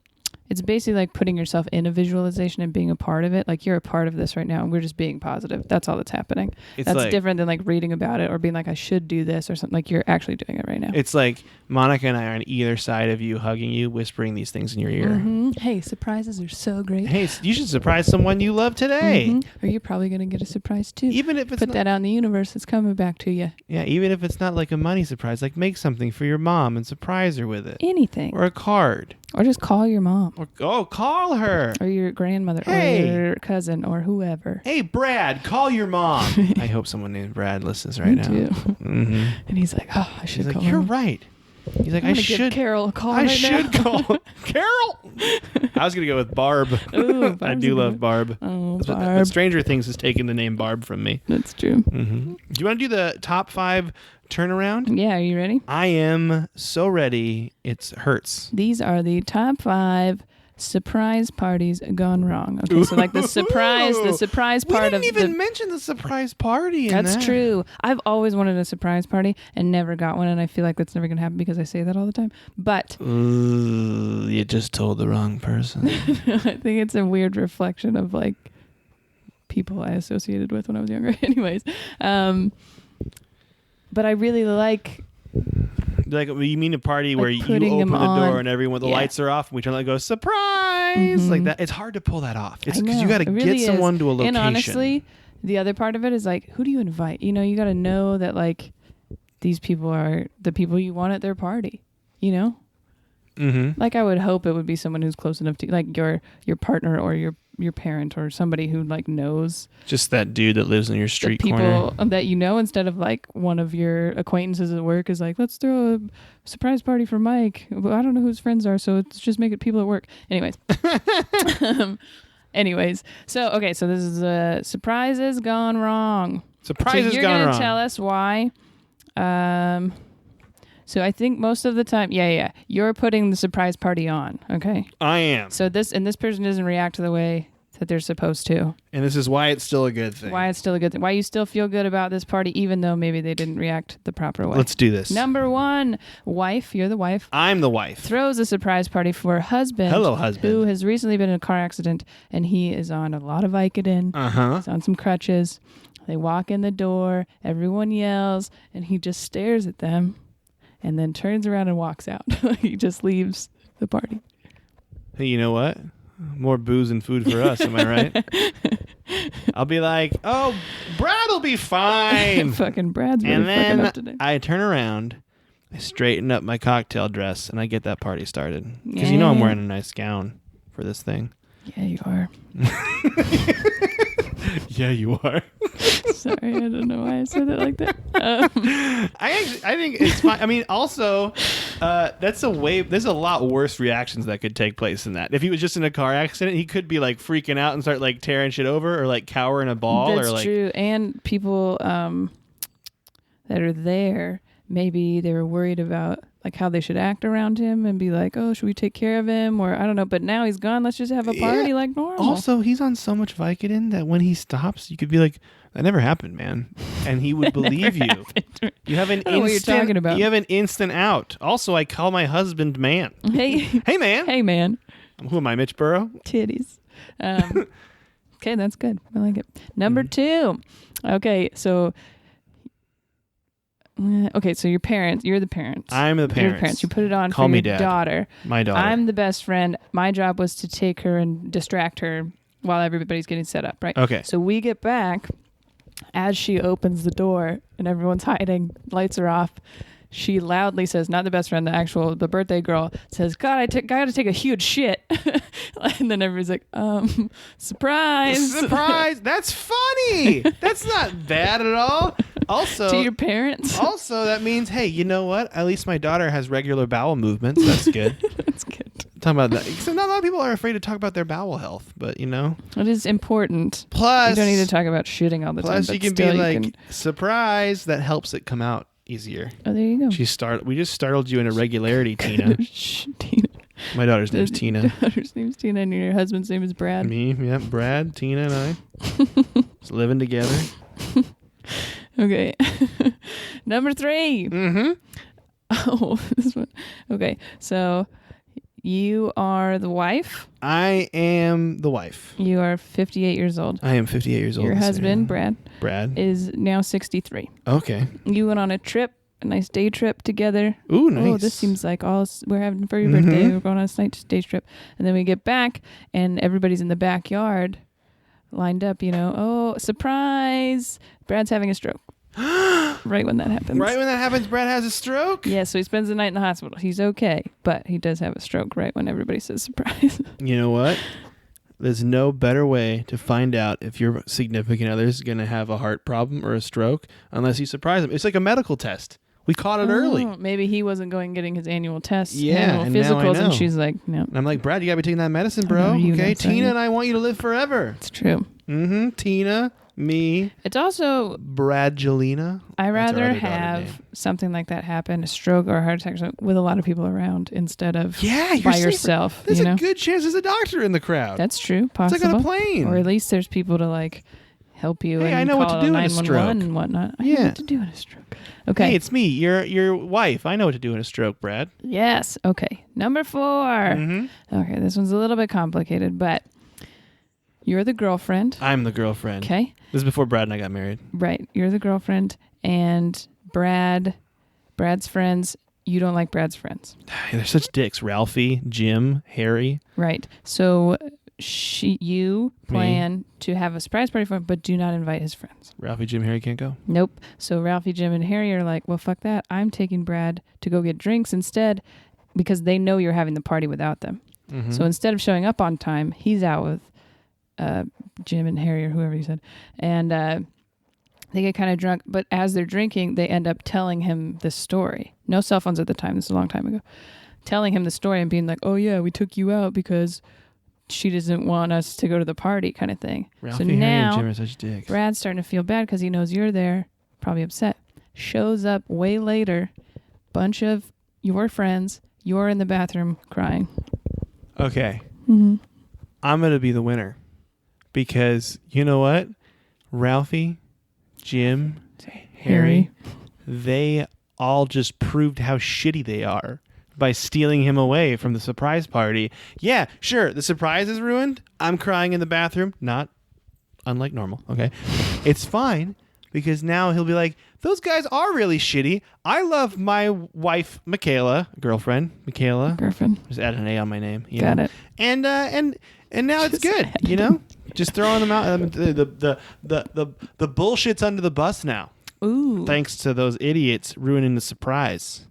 it's basically like putting yourself in a visualization and being a part of it. Like, you're a part of this right now, and we're just being positive. That's all that's happening. It's That's like, different than like reading about it or being like, I should do this or something. Like, you're actually doing it right now. It's like Monica and I are on either side of you, hugging you, whispering these things in your ear. Mhm. Hey, surprises are so great. Hey, you should surprise someone you love today. Mhm. Or you're probably going to get a surprise too. Even if it's Put not, that out in the universe. It's coming back to you. yeah, even if it's not like a money surprise, like make something for your mom and surprise her with it, Anything. or a card, Or just call your mom. or call her. Or your grandmother. Hey. Or your cousin. Or whoever. Hey, Brad, call your mom. I hope someone named Brad listens right Me now. too. Mm-hmm. And he's like, oh, I should He's call like, you're her. right. He's like, I'm I gonna give should. Carol a call I right should now. call Carol. I was gonna go with Barb. Ooh, I Barb's do a love good Barb. Oh, But Barb. Stranger Things has taken the name Barb from me. That's true. Mm-hmm. Do you want to do the top 5 turnaround? Yeah, are you ready? I am so ready. It hurts. These are the top 5 surprise parties gone wrong. Okay, so like the surprise We part didn't of even the. mention the surprise party. That's true. I've always wanted a surprise party and never got one, and I feel like that's never gonna happen because I say that all the time. But You just told the wrong person. I think it's a weird reflection of like people I associated with when I was younger. Anyways, but I really like. Like, you mean a party Like where you putting open them the door on. and everyone, the Yeah. lights are off, and we turn on and go, surprise! Mhm. Like that. It's hard to pull that off. It's I because you know. got to It really get someone is. to a location. And honestly, the other part of it is like, who do you invite? You know, you got to know that like these people are the people you want at their party. You know, Mm-hmm. Like I would hope it would be someone who's close enough to like your partner or your parent or somebody who like knows Just that dude that lives in your street the corner. people that you know, instead of like one of your acquaintances at work is like, let's throw a surprise party for Mike. Well, I don't know who his friends are, so let's just make it people at work. Anyways, so okay, so this is surprises gone wrong. Surprises so you're gone gonna wrong. tell us why. So I think most of the time, you're putting the surprise party on. Okay. I am. So this person doesn't react to the way that they're supposed to. And this is why it's still a good thing. Why it's still a good thing. Why you still feel good about this party, even though maybe they didn't react the proper way. Let's do this. Number 1, wife. You're the wife. I'm the wife. Throws a surprise party for her husband. Hello, husband. Who has recently been in a car accident, and he is on a lot of Vicodin. Uh-huh. He's on some crutches. They walk in the door. Everyone yells, and he just stares at them, and then turns around and walks out. He just leaves the party. Hey, you know what? More booze and food for us, am I right? I'll be like, oh, Brad will be fine. Fucking Brad's really And fucking then up today. I turn around, I straighten up my cocktail dress, and I get that party started. Because you know I'm wearing a nice gown for this thing. Yeah, you are. Yeah, you are. Sorry, I don't know why I said it like that. I think it's fine. I mean, also, there's a lot worse reactions that could take place than that. If he was just in a car accident, he could be like freaking out and start like tearing shit over, or like cower in a ball. That's or like true. And people that are there, maybe they were worried about like how they should act around him and be like, oh, should we take care of him? Or I don't know. But now he's gone. Let's just have a party like normal. Also, he's on so much Vicodin that when he stops, you could be like, that never happened, man. And he would believe you. You have an I don't know what you're talking about. You have an instant out. Also, I call my husband man. Hey, Hey, man. hey, man. Who am I, Mitch Burrow? Titties. Okay, that's good. I like it. Number 2. Okay, so you're the parents. I'm the You're parents. the parents. You put it on Call for me your Dad. daughter. My daughter. I'm the best friend. My job was to take her and distract her while everybody's getting set up, right? Okay. So we get back as she opens the door and everyone's hiding, lights are off. She loudly says, not the best friend, the birthday girl says, God, I gotta take a huge shit. And then everybody's like, surprise. Surprise! That's funny. That's not bad at all. Also, To your parents. Also, that means, hey, you know what? At least my daughter has regular bowel movements. That's good. That's good. Talking about that. So not a lot of people are afraid to talk about their bowel health, but you know. It is important. Plus, You don't need to talk about shitting all the time. plus But you can still be like, can... surprise. That helps it come out easier. Oh, there you go. We just startled you in irregularity, Tina. Shh, Tina. My daughter's name's Tina. Your daughter's name's Tina, and your husband's name is Brad. Me, yeah, Brad, Tina, and I. Just living together. Okay. Number 3. Mm-hmm. Oh, this one. Okay, so you are the wife. I am the wife. You are 58 years old. I am 58 years old. Your this husband, year. Brad, is now 63. Okay. You went on a trip, a nice day trip together. Ooh, nice. Oh, this seems like all we're having for your birthday. We're going on a nice day trip. And then we get back, and everybody's in the backyard lined up, Oh, surprise! Brad's having a stroke. Right when that happens. Right when that happens, Brad has a stroke? Yeah, so he spends the night in the hospital. He's okay, but he does have a stroke right when everybody says surprise. You know what? There's no better way to find out if your significant other is going to have a heart problem or a stroke unless you surprise them. It's like a medical test. We caught it early. Maybe he wasn't going getting his annual tests, Yeah, annual and now I physicals, know. and she's like, no. And I'm like, Brad, you got to be taking that medicine, bro. know, you Okay, know, Tina so- and I want you to live forever. It's true. Mm-hmm. Tina, me, It's also, Bradgelina. I That's our rather other daughter have name. something like that happen, a stroke or a heart attack, or something, with a lot of people around instead of Yeah, you're by safer. yourself. There's you know? a good chance there's a doctor in the crowd. That's true. it's Possible. like on a plane. Or at least there's people to like help you. Hey, and I know what call to do in a 911 stroke. and whatnot. I know Yeah. what to do in a stroke. Okay. Hey, it's me, your wife. I know what to do in a stroke, Brad. Yes. Okay. Number 4. Mm-hmm. Okay, this one's a little bit complicated, but you're the girlfriend. I'm the girlfriend. Okay. This is before Brad and I got married. Right. You're the girlfriend, and Brad's friends, you don't like Brad's friends. They're such dicks. Ralphie, Jim, Harry. Right. So you plan to have a surprise party for him, but do not invite his friends. Ralphie, Jim, Harry can't go. Nope. So Ralphie, Jim, and Harry are like, well, fuck that. I'm taking Brad to go get drinks instead because they know you're having the party without them. Mm-hmm. So instead of showing up on time, he's out with Jim and Harry or whoever you said. And they get kind of drunk. But as they're drinking, they end up telling him this story. No cell phones at the time. This is a long time ago. Telling him the story and being like, oh, yeah, we took you out because she doesn't want us to go to the party kind of thing. Ralphie, so Harry, now and Jim are such dicks. Brad's starting to feel bad because he knows you're there. Probably upset. Shows up way later. Bunch of your friends. You're in the bathroom crying. Okay. Mm-hmm. I'm going to be the winner. Because you know what? Ralphie, Jim, Harry, they all just proved how shitty they are by stealing him away from the surprise party. Yeah, sure, the surprise is ruined. I'm crying in the bathroom. Not unlike normal, okay? It's fine because now he'll be like, those guys are really shitty. I love my wife, Michaela, girlfriend, Michaela. Girlfriend. Just add an A on my name. Got it. And now it's good, you know? Just throwing them out. The bullshit's under the bus now. Ooh. Thanks to those idiots ruining the surprise.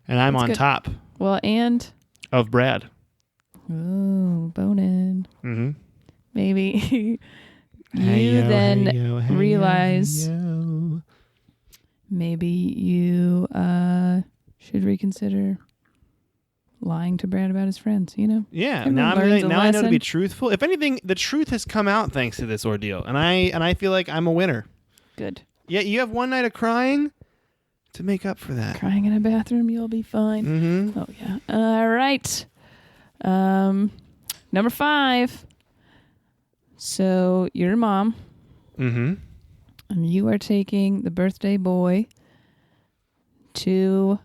And I'm That's on good. top Well, and of Brad. ooh, bone-in. Mm-hmm. Maybe you then realize maybe you should reconsider lying to Brad about his friends, you know? Yeah, Everyone now learns a I know to lesson. be truthful. If anything, the truth has come out thanks to this ordeal, and I feel like I'm a winner. Good. Yeah, you have one night of crying to make up for that. Crying in a bathroom, you'll be fine. Mm-hmm. Oh, yeah. All right. Number 5. So you're a mom, Mm-hmm. and you are taking the birthday boy to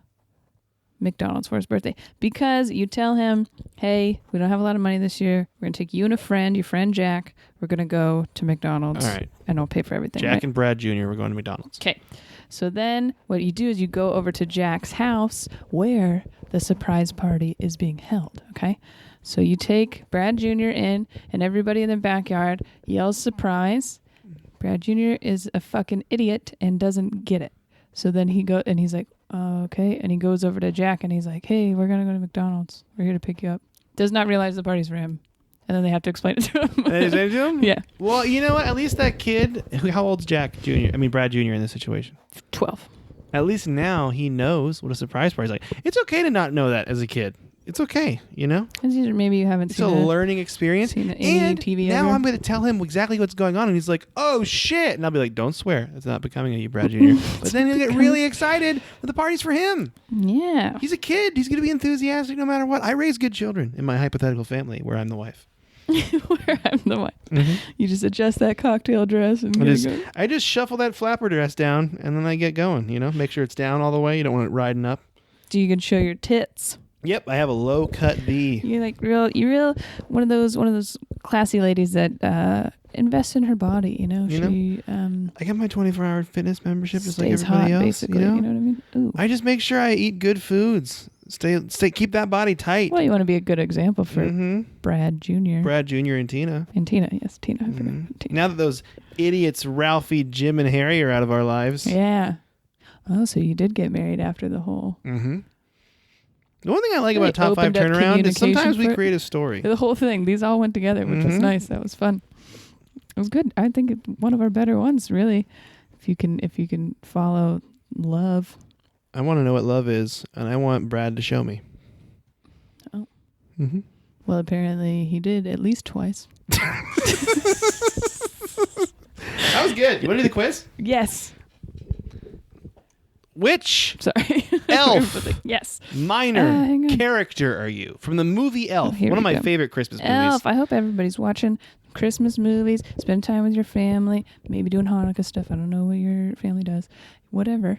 McDonald's for his birthday because you tell him, hey, we don't have a lot of money this year. We're going to take you and a friend, your friend Jack. We're going to go to McDonald's. All right. And I'll pay for everything. Jack right? and Brad Jr. We're going to McDonald's. Okay. So then what you do is you go over to Jack's house where the surprise party is being held. Okay. So you take Brad Jr. in and everybody in the backyard yells surprise. Brad Jr. is a fucking idiot and doesn't get it. So then he's like, okay. And he goes over to Jack and he's like, hey, we're going to go to McDonald's. We're here to pick you up. Does not realize the party's for him. And then they have to explain it to him. Is that to him? Yeah. Well, you know what? At least that kid, how old's Jack Jr.? I mean, Brad Jr. in this situation. 12. At least now he knows what a surprise party is like. It's okay to not know that as a kid. It's okay, you know? Maybe you haven't It's seen a learning experience. seen any And TV now ever. I'm going to tell him exactly what's going on. And he's like, oh, shit. And I'll be like, don't swear. That's not becoming of you, Brad Jr. But then he'll get really excited when the party's for him. Yeah. He's a kid. He's going to be enthusiastic no matter what. I raise good children in my hypothetical family where I'm the wife. Where I'm the one. Mm-hmm. You just adjust that cocktail dress and go. I just shuffle that flapper dress down and then I get going, you know? Make sure it's down all the way. You don't want it riding up. Do you can show your tits? Yep, I have a low cut V. You're like real one of those classy ladies that invest in her body, you know? She I got my 24-hour fitness membership just like stays everybody hot, else. basically, you know what I mean? Ooh. I just make sure I eat good foods. Keep that body tight. Well, you want to be a good example for Brad Jr. Brad Jr. and Tina. And Tina, yes, Tina. I forgot. Tina. Now that those idiots Ralphie, Jim, and Harry are out of our lives. Yeah. Oh, so you did get married after the whole... Mm-hmm. The one thing I like Really about Top 5 opened up Turnaround is sometimes communication we for it. create a story. The whole thing. These all went together, which was nice. That was fun. It was good. I think one of our better ones, really. If you can follow love. I want to know what love is, and I want Brad to show me. Oh. Mm-hmm. Well, apparently he did at least twice. That was good. You want to do the quiz? Yes. Which Sorry. elf Yes. minor hang on. character are you? From the movie Elf, here one of we my go. favorite Christmas movies. Elf. I hope everybody's watching Christmas movies. Spend time with your family. Maybe doing Hanukkah stuff. I don't know what your family does. Whatever.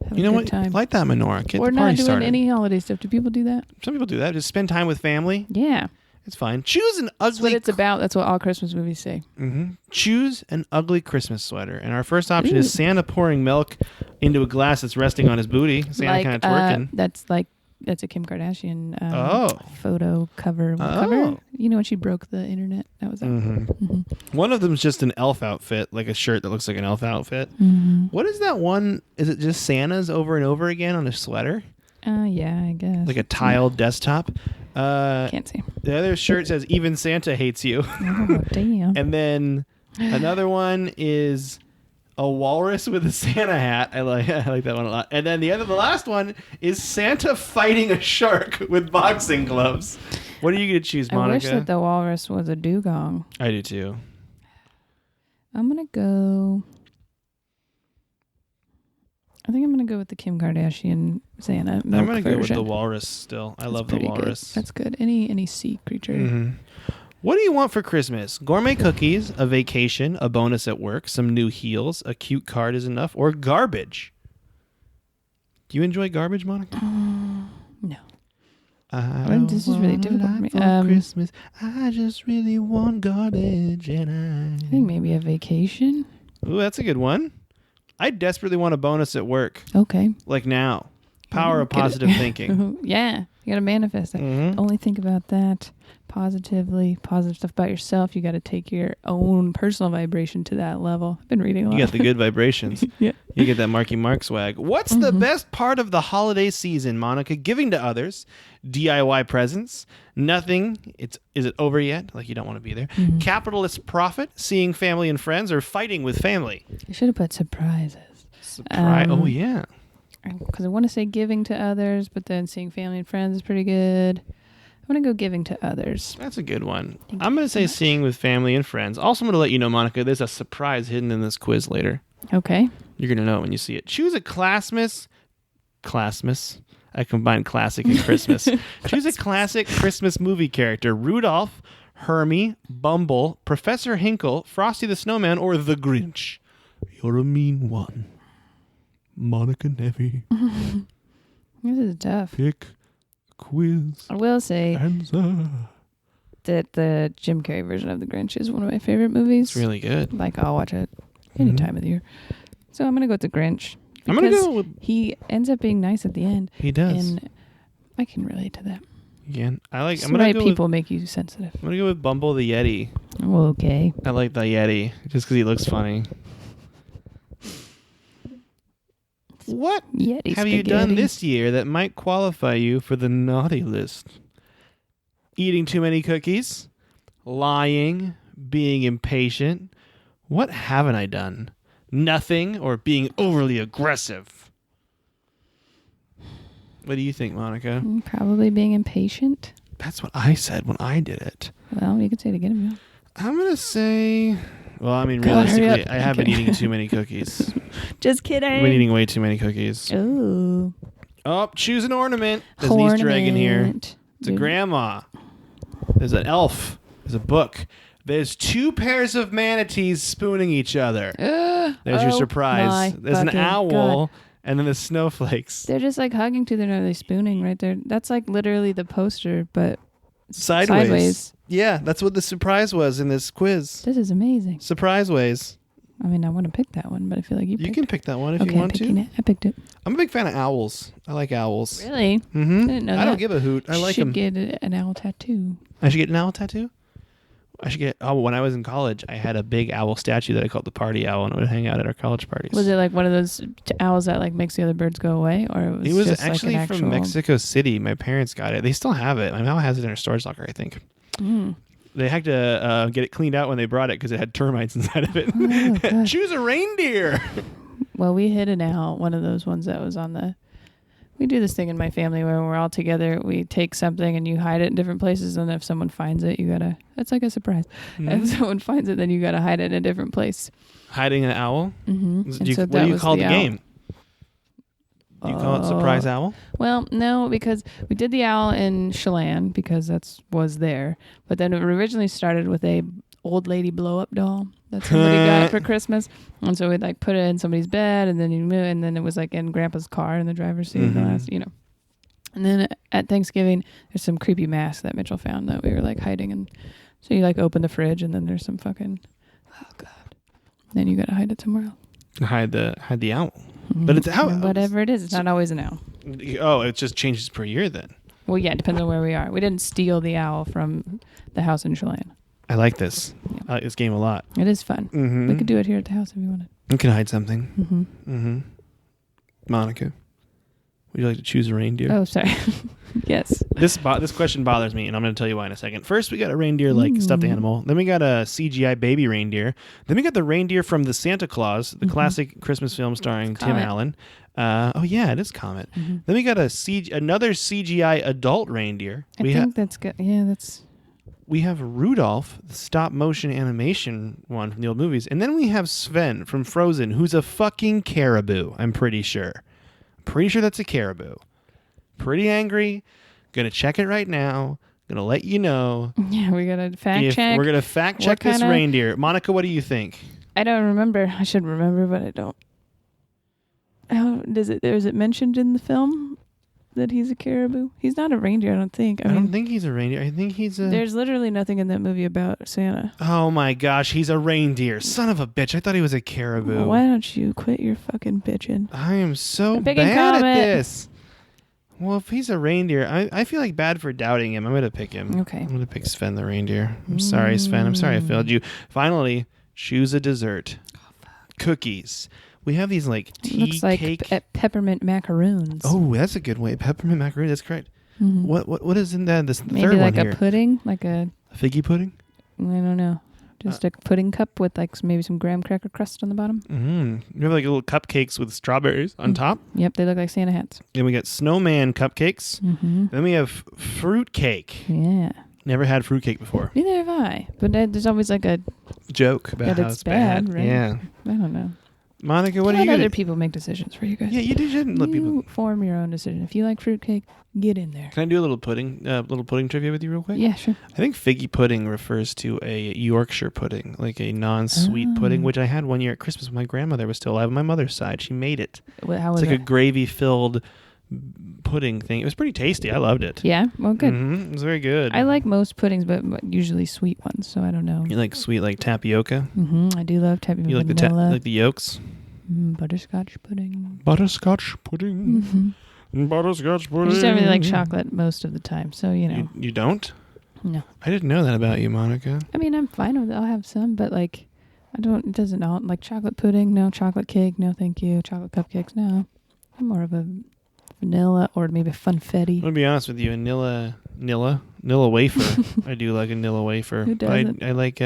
Have You a know good what? time. Light that menorah. Get We're the not party doing started. any holiday stuff. Do people do that? Some people do that. Just spend time with family. Yeah. It's fine. Choose an That's ugly. what it's about. That's what all Christmas movies say. Mm-hmm. Choose an ugly Christmas sweater. And our first option Ooh. is Santa pouring milk into a glass that's resting on his booty. Santa kind of twerking. That's a Kim Kardashian Oh. photo cover. Cover? You know when she broke the internet? That was that. Mm-hmm. One of them's just an elf outfit, like a shirt that looks like an elf outfit. Mm-hmm. What is that one? Is it just Santa's over and over again on a sweater? Yeah, I guess. Like a tiled desktop. Can't see. The other shirt says, "Even Santa hates you." Oh, damn. And then another one is a walrus with a Santa hat. I like that one a lot. And then the last one is Santa fighting a shark with boxing gloves. What are you going to choose, Monica? I wish that the walrus was a dugong. I do too. I'm going to go... I think I'm going to go with the Kim Kardashian Santa milk I'm going to go with version. the walrus still. I love the pretty walrus. Good. That's good. Any sea creature. Mm-hmm. What do you want for Christmas? Gourmet cookies, a vacation, a bonus at work, some new heels, a cute card is enough, or garbage? Do you enjoy garbage, Monica? No. This is really difficult for me. For Christmas, I just really want garbage, and I think maybe a vacation. Ooh, that's a good one. I desperately want a bonus at work. Okay. Like now. Power of positive thinking. Yeah. You got to manifest that. Mm-hmm. Only think about that positively. Positive stuff about yourself. You got to take your own personal vibration to that level. I've been reading a lot. You got the good vibrations. Yeah. You get that Marky Mark swag. What's the best part of the holiday season, Monica? Giving to others, DIY presents, nothing. Is it over yet? Like you don't want to be there. Mm-hmm. Capitalist profit, seeing family and friends, or fighting with family. I should have put surprises. Surprise! Oh yeah. Because I want to say giving to others, but then seeing family and friends is pretty good. I want to go giving to others. That's a good one. I'm going to say seeing with family and friends. Also, I'm going to let you know, Monica, there's a surprise hidden in this quiz later. Okay. You're going to know it when you see it. Choose a Classmas. I combined classic and Christmas. Choose a classic Christmas movie character. Rudolph, Hermie, Bumble, Professor Hinkle, Frosty the Snowman, or the Grinch. You're a mean one. Monica Nevi. This is tough. Pick a quiz. I will say Answer. that the Jim Carrey version of The Grinch is one of my favorite movies. It's really good. Like, I'll watch it any time of the year. So I'm going to go with The Grinch. I'm going to go with... He ends up being nice at the end. He does. And I can relate to that. Again, I'm That's going to why go people make you sensitive. I'm going to go with Bumble the Yeti. Okay. I like the Yeti just because he looks funny. What Yeti have you done this year that might qualify you for the naughty list? Eating too many cookies, lying, being impatient. What haven't I done? Nothing, or being overly aggressive. What do you think, Monica? Probably being impatient. That's what I said when I did it. Well, you could say it again if you want. I'm going to say... Well, I mean, God, hurry realistically, up. I have been Okay. eating too many cookies. Just kidding. I've been eating way too many cookies. Ooh. Oh, choose an ornament. There's an Easter egg in here. It's a grandma. There's an elf. There's a book. There's two pairs of manatees spooning each other. There's your surprise. There's an owl. God. And then the snowflakes. They're just like hugging to their nose, spooning right there. That's like literally the poster, but sideways. Yeah, that's what the surprise was in this quiz. This is amazing. Surprise ways. I mean, I want to pick that one, but I feel like you can pick that one if okay, you want to. It. I picked it. I'm a big fan of owls. I like owls. Really? Mm-hmm. I didn't know I that. don't give a hoot. I like them. Should get an owl tattoo. I should get an owl tattoo? I should get... Oh, when I was in college, I had a big owl statue that I called the party owl, and it would hang out at our college parties. Was it like one of those owls that like makes the other birds go away, or it was just actually like an from Mexico City. My parents got it. They still have it. My mom has it in her storage locker, I think. They had to get it cleaned out when they brought it because it had termites inside of it. Oh, Choose a reindeer. Well, we hid an owl, one of those ones that was on the... We do this thing in my family where we're all together. We take something and you hide it in different places. And if someone finds it, you gotta... It's like a surprise. Mm-hmm. If someone finds it, then you gotta hide it in a different place. Hiding an owl? Mm-hmm. What do you call the game? Do you call it Surprise Owl? Well, no, because we did the owl in Chelan because was there. But then it originally started with a old lady blow up doll that somebody got for Christmas. And so we'd like put it in somebody's bed and then and then it was like in Grandpa's car in the driver's seat, And then at Thanksgiving, there's some creepy mask that Mitchell found that we were like hiding. And so you like open the fridge and then there's some fucking, oh God. Then you got to hide it somewhere else. Hide the owl. But it's owl. Whatever it is, it's not always an owl. Oh, it just changes per year then. Well, yeah, it depends on where we are. We didn't steal the owl from the house in Chelan. I like this. Yeah. I like this game a lot. It is fun. Mm-hmm. We could do it here at the house if you wanted. You can hide something. Monica, Would you like to choose a reindeer? Oh, sorry. Yes. This question bothers me, and I'm going to tell you why in a second. First, we got a reindeer like stuffed animal. Then we got a CGI baby reindeer. Then we got the reindeer from the Santa Claus, the classic Christmas film starring Tim Allen. Oh yeah, it is Comet. Then we got another CGI adult reindeer. I think that's good. Yeah, that's. We have Rudolph, the stop motion animation one from the old movies, and then we have Sven from Frozen, who's a fucking caribou. I'm pretty sure. Pretty sure that's a caribou. Pretty angry. Gonna check it right now. Gonna let you know. Yeah, we gotta fact check. We're gonna fact check this reindeer. Monica, what do you think? I don't remember. I should remember, but I don't. How is it mentioned in the film that he's a caribou? He's not a reindeer, I don't think. I don't think he's a reindeer. I think he's a... There's literally nothing in that movie about Santa. Oh my gosh, he's a reindeer. Son of a bitch. I thought he was a caribou. Well, why don't you quit your fucking bitching? I am so bad at this. Well, if he's a reindeer, I feel like bad for doubting him. I'm going to pick him. Okay. I'm going to pick Sven the reindeer. I'm sorry, Sven. I'm sorry I failed you. Finally, choose a dessert. Cookies. We have these like tea looks like cake. Peppermint macaroons. Oh, that's a good way. Peppermint macaroon. That's correct. Mm-hmm. What is in that? This maybe third like one here. a pudding, like a figgy pudding. I don't know. Just a pudding cup with like maybe some graham cracker crust on the bottom. You have like little cupcakes with strawberries on top. Yep, they look like Santa hats. Then we got snowman cupcakes. Then we have fruit cake. Yeah. Never had fruit cake before. Neither have I. But there's always like a joke about how it's bad. Right? Yeah. I don't know. Monica, what do you? Let other people make decisions for you guys. Yeah, you shouldn't let people form your own decision. If you like fruitcake, get in there. Can I do a little pudding trivia with you real quick? Yeah, sure. I think figgy pudding refers to a Yorkshire pudding, like a non-sweet pudding, which I had one year at Christmas when my grandmother was still alive on my mother's side. She made it. How was it's like it? a gravy-filled pudding thing. It was pretty tasty. I loved it. Yeah? Well, good. It was very good. I like most puddings, but usually sweet ones, so I don't know. You like sweet, like tapioca? I do love tapioca. You like like the yolks? Butterscotch pudding. Butterscotch pudding. Butterscotch pudding. I just don't really like chocolate most of the time, so you know. You don't? No. I didn't know that about you, Monica. I mean, I'm fine with it. I'll have some, but like, it doesn't all, like chocolate pudding, no. Chocolate cake, no thank you. Chocolate cupcakes, no. I'm more of a vanilla or maybe a funfetti. I'm going to be honest with you, a Nilla wafer. I do like a Nilla wafer. Who doesn't? I like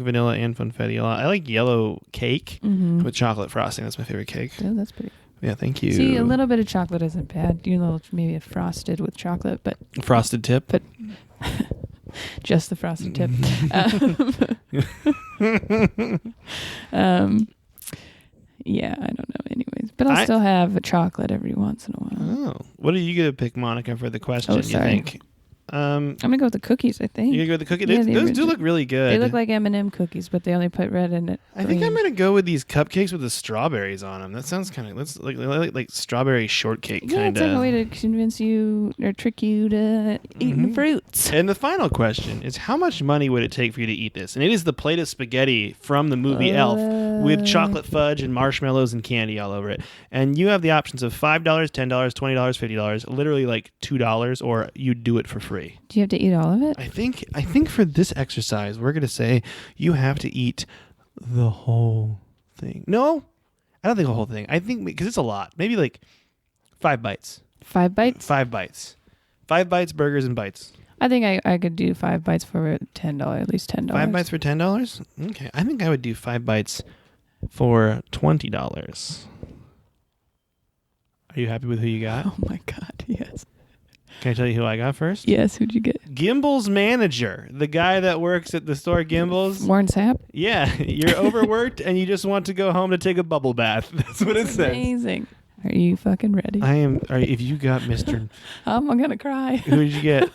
vanilla and funfetti a lot. I like yellow cake with chocolate frosting. That's my favorite cake. Oh, that's pretty. Yeah, thank you. See, a little bit of chocolate isn't bad. Maybe a frosted with chocolate, but frosted tip. But just the frosted tip. Yeah, I don't know. Anyways, but I'll still have a chocolate every once in a while. Oh, what are you gonna pick, Monica, for the question? Oh, sorry. You think? I'm gonna go with the cookies. I think you gonna go with the cookies. Yeah, those do look really good. They look like M&M cookies, but they only put red in it. I think I'm gonna go with these cupcakes with the strawberries on them. That sounds kind of like strawberry shortcake kind of. Yeah, it's like a way to convince you or trick you to eat the fruits. And the final question is, how much money would it take for you to eat this? And it is the plate of spaghetti from the movie Elf with chocolate fudge and marshmallows and candy all over it. And you have the options of $5, $10, $20, $50, literally like $2, or you do it for free. Do you have to eat all of it? I think for this exercise, we're going to say you have to eat the whole thing. No, I don't think the whole thing. I think because it's a lot. Maybe like 5 bites. 5 bites? 5 bites. 5 bites, burgers, and bites. I think I could do 5 bites for $10, at least $10. 5 bites for $10? Okay. I think I would do 5 bites for $20. Are you happy with who you got? Oh my God, yes. Can I tell you who I got first? Yes, who'd you get? Gimbals manager, the guy that works at the store Gimbals. Warren Sapp? Yeah, you're overworked and you just want to go home to take a bubble bath. That's what it says. Amazing. Are you fucking ready? I am. If you got Mr. I'm gonna cry. Who did you get?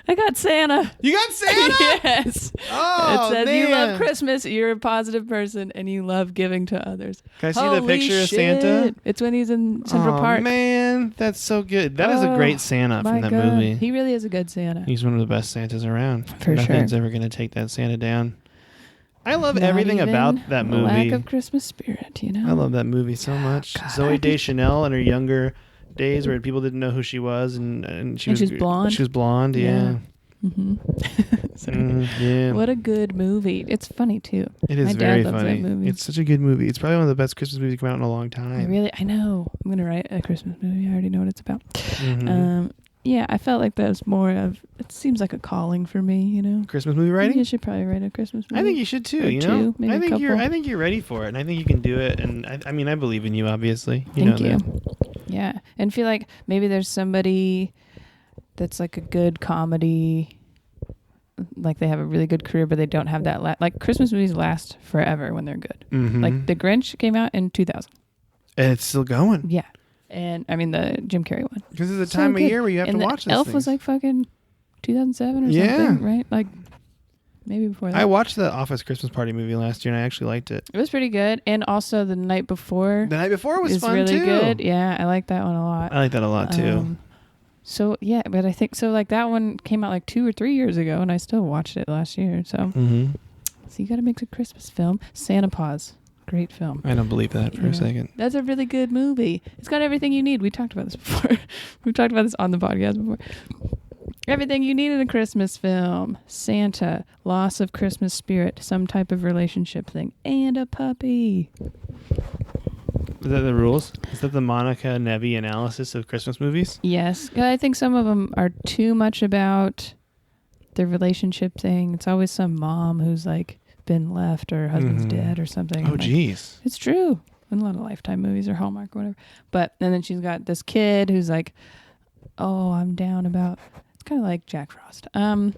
I got Santa. You got Santa? Yes. Oh, it says man. you love Christmas, you're a positive person, and you love giving to others. Can I see the picture of Santa? It's when he's in Central Park. Oh, man. That's so good. That is a great Santa from that movie. He really is a good Santa. He's one of the best Santas around. For Nothing's sure. ever going to take that Santa down. I love everything about that movie. Lack of Christmas spirit, you know? I love that movie so much. God, Zoe Deschanel in her younger days where people didn't know who she was, and she was blonde. She was blonde, yeah. Yeah. What a good movie. It's funny too. It is My dad very loves funny. that movie. It's such a good movie. It's probably one of the best Christmas movies to come out in a long time. I know. I'm gonna write a Christmas movie. I already know what it's about. Mhm. Yeah, I felt like that was more of. It seems like a calling for me, you know. Christmas movie writing? You should probably write a Christmas movie. I think you should too. Or You know, two, maybe I think a couple. I think you're ready for it, and I think you can do it. And I mean, I believe in you. Obviously, Thank you. That. Yeah, and feel like maybe there's somebody that's like a good comedy. Like they have a really good career, but they don't have that. Like Christmas movies last forever when they're good. Mm-hmm. Like The Grinch came out in 2000. And it's still going. Yeah, and I mean the Jim Carrey one. Because it's a So time of good. year where you have And to watch this. Elf was like fucking 2007 or something, right? Like maybe before that. I watched the Office Christmas Party movie last year, and I actually liked it. It was pretty good, and also The Night Before. The Night Before was is fun really too. good. Yeah, I like that one a lot. I like that a lot too. So yeah, but I think so. Like that one came out like 2 or 3 years ago, and I still watched it last year. So, so you got to make a Christmas film. Santa Paws, great film. I don't believe that for a second. That's a really good movie. It's got everything you need. We talked about this before. We talked about this on the podcast before. Everything you need in a Christmas film: Santa, loss of Christmas spirit, some type of relationship thing, and a puppy. Is that the rules? Is that the Monica Nevi analysis of Christmas movies? Yes. I think some of them are too much about the relationship thing. It's always some mom who's like been left or husband's dead or something. Oh, jeez. It's true. In a lot of Lifetime movies or Hallmark or whatever. But, and then she's got this kid who's like, oh, I'm down about, it's kind of like Jack Frost. The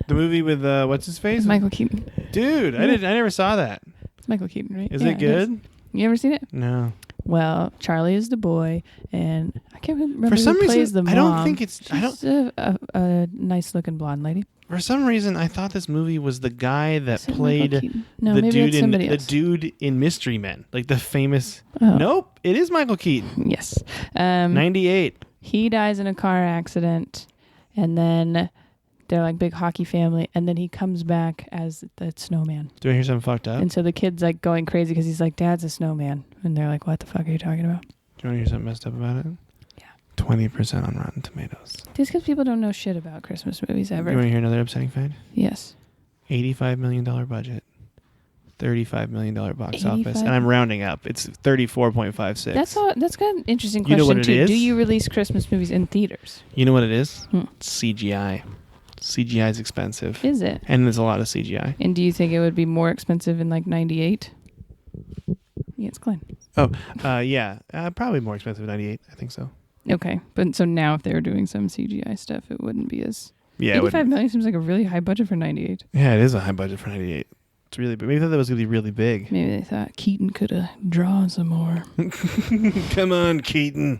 movie with, what's his face? Michael Keaton. Dude, I never saw that. It's Michael Keaton, right? Is it good? You ever seen it? No. Well, Charlie is the boy, and I can't remember For some who plays reason, the mom. I don't think it's. She's a nice-looking blonde lady. For some reason, I thought this movie was the guy that Is it played Michael Keaton? No, the maybe dude it's in somebody the else. dude in Mystery Men, like the famous. Oh. Nope, it is Michael Keaton. Yes. 98. He dies in a car accident, and then they're like big hockey family, and then he comes back as the snowman. Do I hear something fucked up? And so the kid's like going crazy because he's like, Dad's a snowman. And they're like, what the fuck are you talking about? Do you want to hear something messed up about it? Yeah. 20% on Rotten Tomatoes. Just because people don't know shit about Christmas movies ever. You want to hear another upsetting fact? Yes. $85 million budget. $35 million box 85? office. And I'm rounding up. It's 34.56. That's kind of an interesting You question know what it too. is? Do you release Christmas movies in theaters? You know what it is? It's CGI. CGI is expensive. Is it? And there's a lot of CGI. And do you think it would be more expensive in like 98? Yeah, it's Glenn. Oh, yeah. Probably more expensive than 98. I think so. Okay. But so now if they were doing some CGI stuff, it wouldn't be as... Yeah. 85 million seems like a really high budget for 98. Yeah, it is a high budget for 98. It's really big. Maybe they thought that was going to be really big. Maybe they thought Keaton could have drawn some more. Come on, Keaton.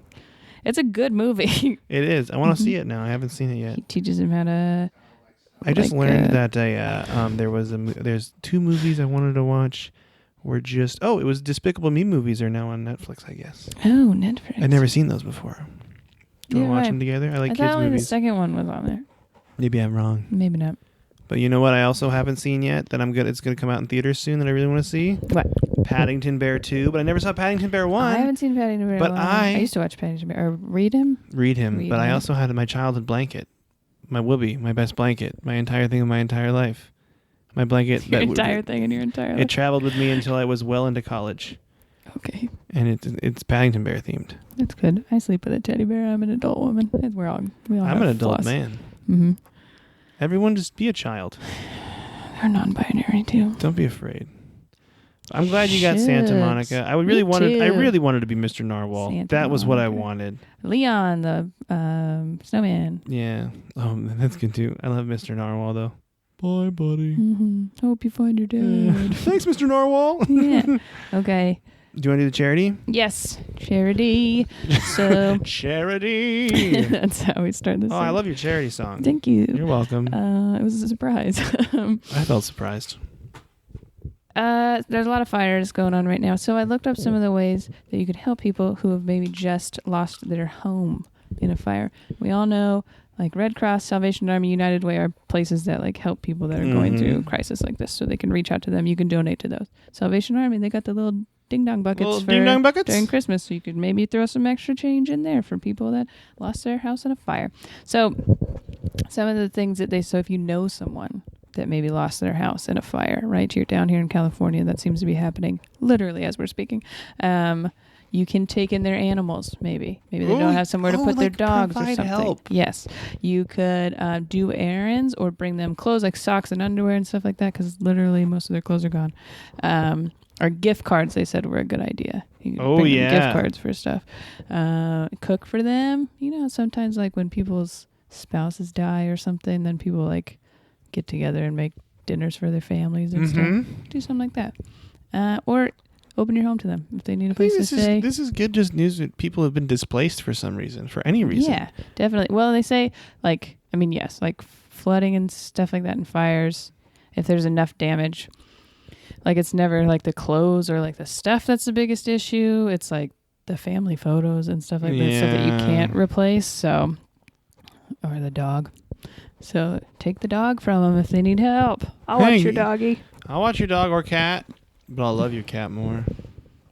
It's a good movie. It is. I want to see it now. I haven't seen it yet. He teaches him how to... I just learned that there's 2 movies I wanted to watch. It was Despicable Me movies are now on Netflix, I guess. Oh, Netflix. I'd never seen those before. Do you want to watch them together? I like I kids thought only movies. the second one was on there. Maybe I'm wrong. Maybe not. But you know what I also haven't seen yet that it's going to come out in theaters soon that I really want to see? What? Paddington Bear 2, but I never saw Paddington Bear 1. I haven't seen Paddington Bear. But I used to watch Paddington Bear. Or read him. But I also had my childhood blanket. My whoopee, my best blanket, my entire thing of my entire life. My blanket. Your entire thing in your entire life. It traveled with me until I was well into college. Okay. And it's Paddington Bear themed. That's good. I sleep with a teddy bear. I'm an adult woman. We all I'm an adult man. Mm-hmm. Everyone just be a child. They're non-binary too. Don't be afraid. I'm glad you got Santa Monica. I really wanted to be Mr. Narwhal. That was what I wanted. Leon, the snowman. Yeah. Oh, that's good too. I love Mr. Narwhal though. Bye, buddy. Mm-hmm. Hope you find your dad. Thanks, Mr. Narwhal. Yeah. Okay. Do you want to do the charity? Yes. Charity. So. Charity. That's how we start this. Oh, I love your charity song. Thank you. You're welcome. It was a surprise. I felt surprised. There's a lot of fires going on right now. So I looked up some of the ways that you could help people who have maybe just lost their home in a fire. We all know like Red Cross, Salvation Army, United Way are places that like help people that are going through a crisis like this. So they can reach out to them. You can donate to those. Salvation Army, they got the little ding-dong buckets during Christmas. So you could maybe throw some extra change in there for people that lost their house in a fire. So Some of the things that so if you know someone that maybe lost their house in a fire, right? You're down here in California. That seems to be happening literally as we're speaking. You can take in their animals, maybe. Maybe they don't have somewhere to put their dogs or something. Help. Yes. You could do errands or bring them clothes like socks and underwear and stuff like that, because literally most of their clothes are gone. Or gift cards, they said, were a good idea. You could bring them gift cards for stuff. Cook for them. You know, sometimes like when people's spouses die or something, then people like get together and make dinners for their families and stuff. Do something like that. Or open your home to them if they need a place to stay. This is good just news that people have been displaced for some reason, for any reason. Yeah, definitely. Well, they say, like, I mean, yes, like flooding and stuff like that and fires, if there's enough damage. Like, it's never like the clothes or like the stuff that's the biggest issue. It's like the family photos and stuff like that, stuff that you can't replace. So, or the dog. So take the dog from them if they need help. I'll watch your doggy. I'll watch your dog or cat, but I'll love your cat more.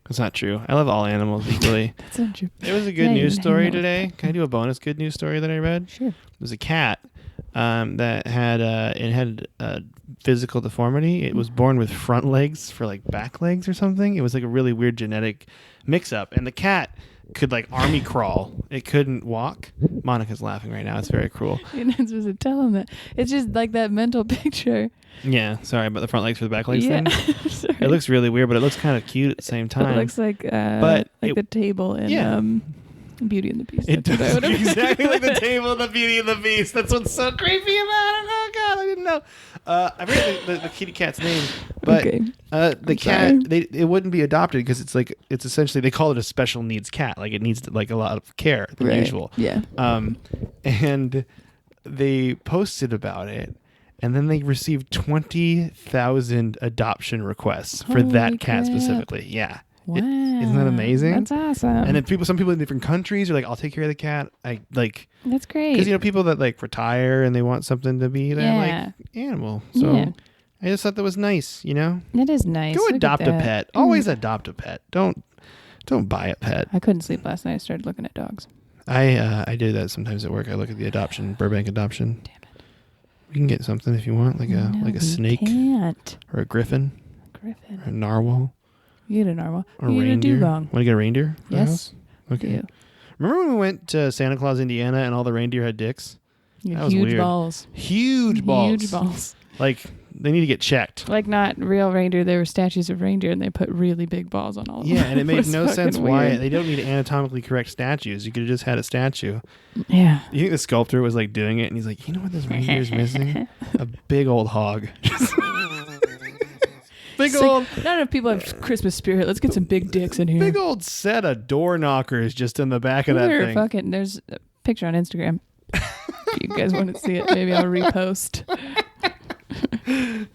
That's not true. I love all animals equally. That's not true. It was a good news story today. Can I do a bonus good news story that I read? Sure. It was a cat that had a physical deformity. It was born with front legs for like back legs or something. It was like a really weird genetic mix-up, and the cat could like army crawl. It couldn't walk. Monica's laughing right now. It's very cruel. You're not supposed to tell him that. It's just like that mental picture. Yeah, sorry about the front legs for the back legs thing. Sorry. It looks really weird, but it looks kind of cute at the same time. It looks like the table in Beauty and the Beast. It does look exactly like the table in the Beauty and the Beast. That's what's so creepy about it. Oh God, I didn't know. I forget the kitty cat's name, but the cat it wouldn't be adopted because it's essentially, they call it a special needs cat. Like it needs like a lot of care than usual. Yeah. And they posted about it. And then they received 20,000 adoption requests for that cat specifically. Yeah. Wow. Isn't that amazing? That's awesome. And then some people in different countries are like, I'll take care of the cat. That's great. Because, people that like retire and they want something to be their like animal. So I just thought that was nice, It is nice. Go adopt a pet. Always adopt a pet. Don't buy a pet. I couldn't sleep last night. I started looking at dogs. I do that sometimes at work. I look at the adoption, Burbank adoption. Damn it. You can get something if you want, like a snake, or a griffin, or a narwhal. You get a narwhal. Or a reindeer. Want to get a reindeer? Yes. Okay. Do. Remember when we went to Santa Claus, Indiana, and all the reindeer had dicks? That was weird. Balls. Huge balls. Like they need to get checked. Like not real reindeer. They were statues of reindeer, and they put really big balls on all of them. Yeah, and it made no sense why weird. They don't need anatomically correct statues. You could have just had a statue. Yeah. You think the sculptor was like doing it, and he's like, you know what this reindeer is missing? A big old hog. Big old. Not enough people have Christmas spirit. Let's get some big dicks in here. Big old set of door knockers just in the back of that thing. There's a picture on Instagram. If you guys want to see it, maybe I'll repost.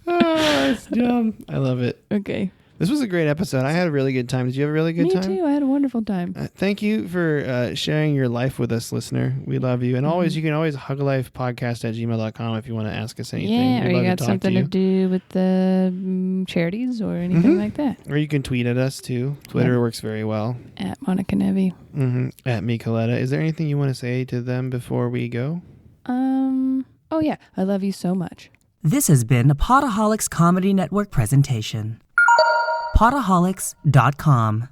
Oh, it's dumb. I love it. Okay. This was a great episode. I had a really good time. Did you have a really good time? Me too. I had a wonderful time. Thank you for sharing your life with us, listener. We love you. And always, you can always hugalifepodcast@gmail.com if you want to ask us anything. Yeah, or you got something to do with the charities or anything like that. Or you can tweet at us too. Twitter works very well. At Monica Nevi. At Micoletta. Is there anything you want to say to them before we go? Oh yeah. I love you so much. This has been a Potaholics Comedy Network presentation. Potaholics.com